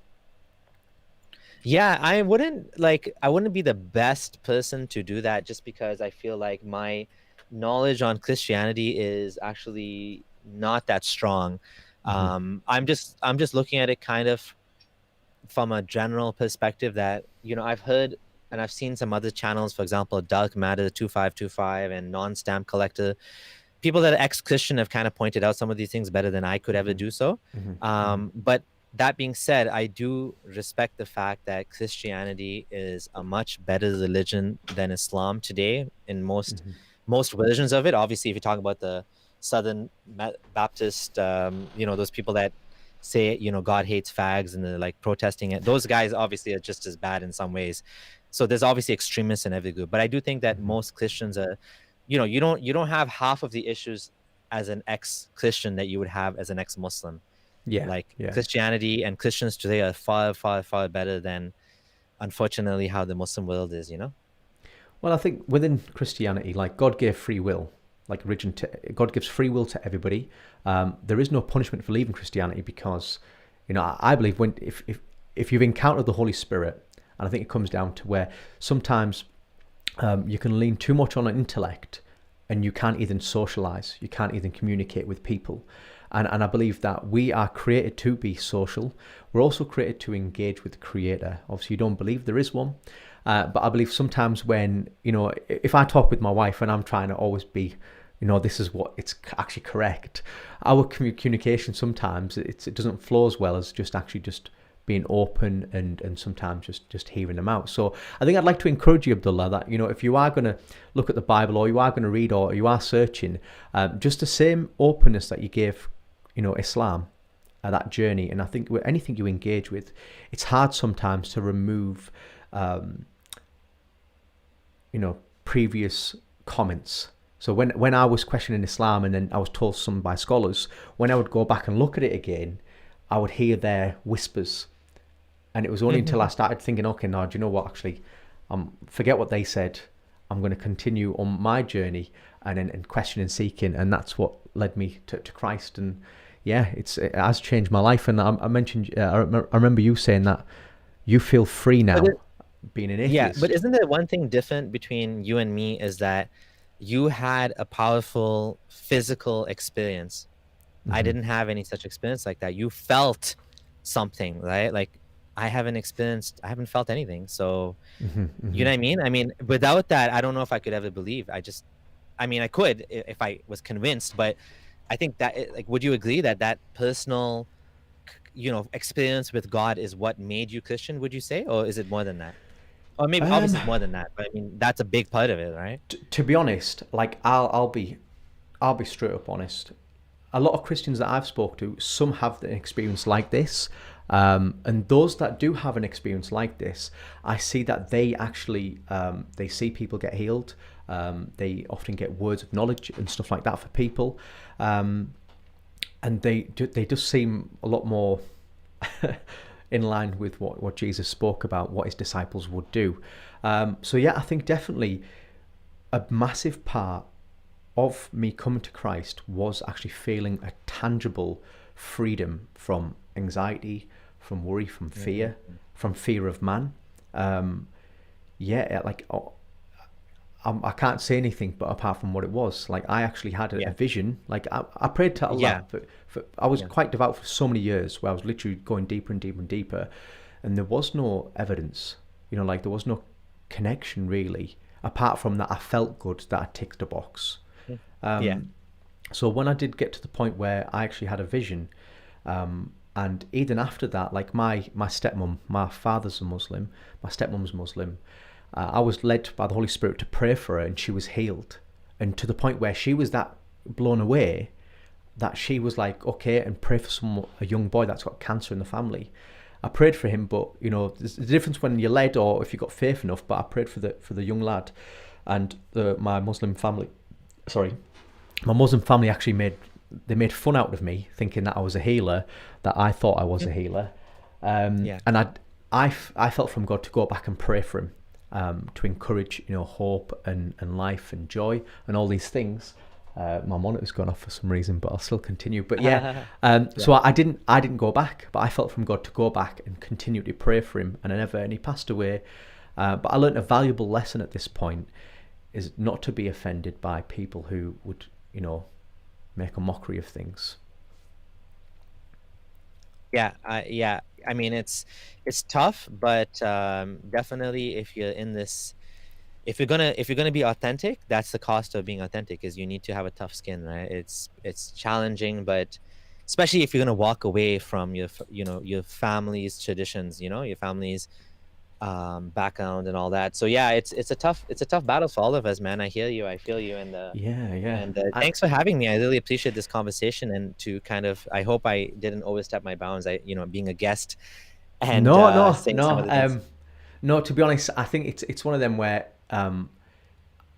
Yeah, I wouldn't be the best person to do that just because I feel like my knowledge on Christianity is actually not that strong. Hmm. I'm just looking at it kind of from a general perspective that, I've heard and I've seen some other channels, for example, Dark Matter 2525 and Non-Stamp Collector. People that are ex-Christian have kind of pointed out some of these things better than I could ever Hmm. do so. Hmm. Hmm. But that being said, I do respect the fact that Christianity is a much better religion than Islam today in Hmm. most versions of it. Obviously, if you're talking about the Southern Baptist, those people that say, God hates fags and they're like protesting it, those guys obviously are just as bad in some ways. So there's obviously extremists in every group, but I do think that Hmm. most Christians are, you don't have half of the issues as an ex-Christian that you would have as an ex-Muslim. Yeah, Like yeah. Christianity and Christians today are far, far, far better than, unfortunately, how the Muslim world is. Well, I think within Christianity, like God gave free will, like God gives free will to everybody. There is no punishment for leaving Christianity because, I believe when if you've encountered the Holy Spirit, and I think it comes down to where sometimes you can lean too much on an intellect, and you can't even socialize, you can't even communicate with people. And I believe that we are created to be social. We're also created to engage with the Creator. Obviously, you don't believe there is one, but I believe sometimes when, if I talk with my wife and I'm trying to always be, this is what it's actually correct, our communication sometimes it doesn't flow as well as just actually just being open and sometimes just hearing them out. So I think I'd like to encourage you, Abdullah, that if you are going to look at the Bible or you are going to read or you are searching, just the same openness that you gave, Islam, that journey. And I think with anything you engage with, it's hard sometimes to remove, um, previous comments. So when I was questioning Islam and then I was told some by scholars, when I would go back and look at it again, I would hear their whispers. And it was only until I started thinking, okay, now, do you know what? Actually, forget what they said. I'm going to continue on my journey and question and seeking. And that's what led me to Christ. And yeah, it has changed my life. And I mentioned, I remember you saying that you feel free But now being an Yeah, but atheist. isn't there one thing different between you and me is that you had a powerful physical experience. I Hmm. didn't have any such experience like that. You felt something, right? Like I haven't felt anything. So, Hmm. you Hmm. know what I mean? I mean, without that, I don't know if I could ever believe. I mean, I could if I was convinced, but I think that, like, would you agree that that personal, experience with God is what made you Christian, would you say? Or is it more than that? Or maybe Um, obviously it's more than that, but I mean that's a big part of it, right? to be honest, like I'll be straight up honest. A lot of Christians that I've spoke to, some have an experience like this, and those that do have an experience like this, I see that they actually they see people get healed. They often get words of knowledge and stuff like that for people, and they just seem a lot more in line with what Jesus spoke about, what his disciples would do. So yeah, I think definitely a massive part of me coming to Christ was actually feeling a tangible freedom from anxiety, from worry, Mm. from fear of man. Um, yeah, like I can't say anything but apart from what it was. Like I actually had a Yeah. vision. Like I prayed to Allah. Yeah. I was Yeah. quite devout for so many years, where I was literally going deeper and deeper and deeper, and there was no evidence. Like there was no connection really, apart from that I felt good that I ticked a box. Mm. Yeah. Um, so when I did get to the point where I actually had a vision, and even after that, like my stepmom, my father's a Muslim, my stepmom's Muslim. I was led by the Holy Spirit to pray for her, and she was healed. And to the point where she was that blown away that she was like, okay, and pray for a young boy that's got cancer in the family. I prayed for him, but there's a difference when you're led or if you've got faith enough. But I prayed for the young lad, and my Muslim family, sorry, my Muslim family actually made fun out of me, thinking that I was a healer, that I thought I was a Mm. healer, Yeah. and I felt from God to go back and pray for him, to encourage hope and life and joy and all these things. My monitor's gone off for some reason, but I'll still continue. But yeah, Yeah. so I didn't go back, but I felt from God to go back and continue to pray for him, and he passed away. But I learned a valuable lesson at this point, is not to be offended by people who would, make a mockery of things. Yeah. I mean, it's tough, but definitely if you're in this, if you're gonna be authentic, that's the cost of being authentic, is you need to have a tough skin, right? It's challenging, but especially if you're gonna walk away from your family's traditions, your family's background and all that. So yeah, it's a tough battle for all of us, man. I hear you, I feel you, Yeah, yeah. and thanks for having me. I really appreciate this conversation, and to kind of, I hope I didn't overstep my bounds. Being a guest and No, no, saying some of no. the things. No, to be honest, I think it's one of them where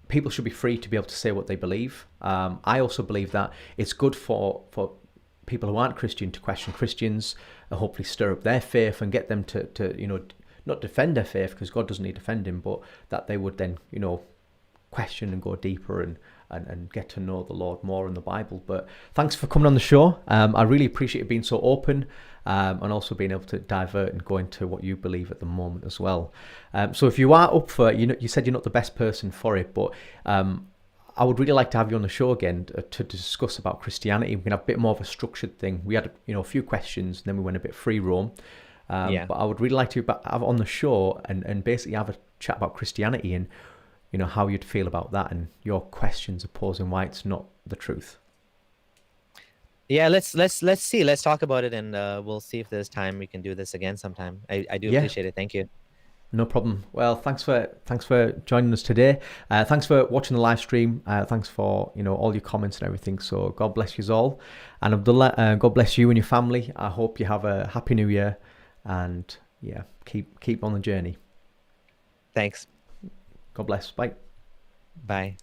people should be free to be able to say what they believe. I also believe that it's good for people who aren't Christian to question Christians, and hopefully stir up their faith and get them to not defend their faith, because God doesn't need to defend him, but that they would then question and go deeper and get to know the Lord more in the Bible. But thanks for coming on the show. I really appreciate you being so open, and also being able to divert and go into what you believe at the moment as well. So if you are up for, you said you're not the best person for it, but I would really like to have you on the show again to discuss about Christianity. We can have a bit more of a structured thing. We had a few questions, and then we went a bit free roam. Yeah. But I would really like to have on the show and basically have a chat about Christianity, and how you'd feel about that, and your questions opposing why it's not the truth. Yeah, let's see. Let's talk about it, and we'll see if there's time we can do this again sometime. I do Yeah, appreciate it. Thank you. no problem. Well, thanks for joining us today. Thanks for watching the live stream. Thanks for all your comments and everything. So God bless you all, and Abdullah, God bless you and your family. I hope you have a happy New Year, and yeah, keep on the journey. Thanks. God bless. Bye. Bye.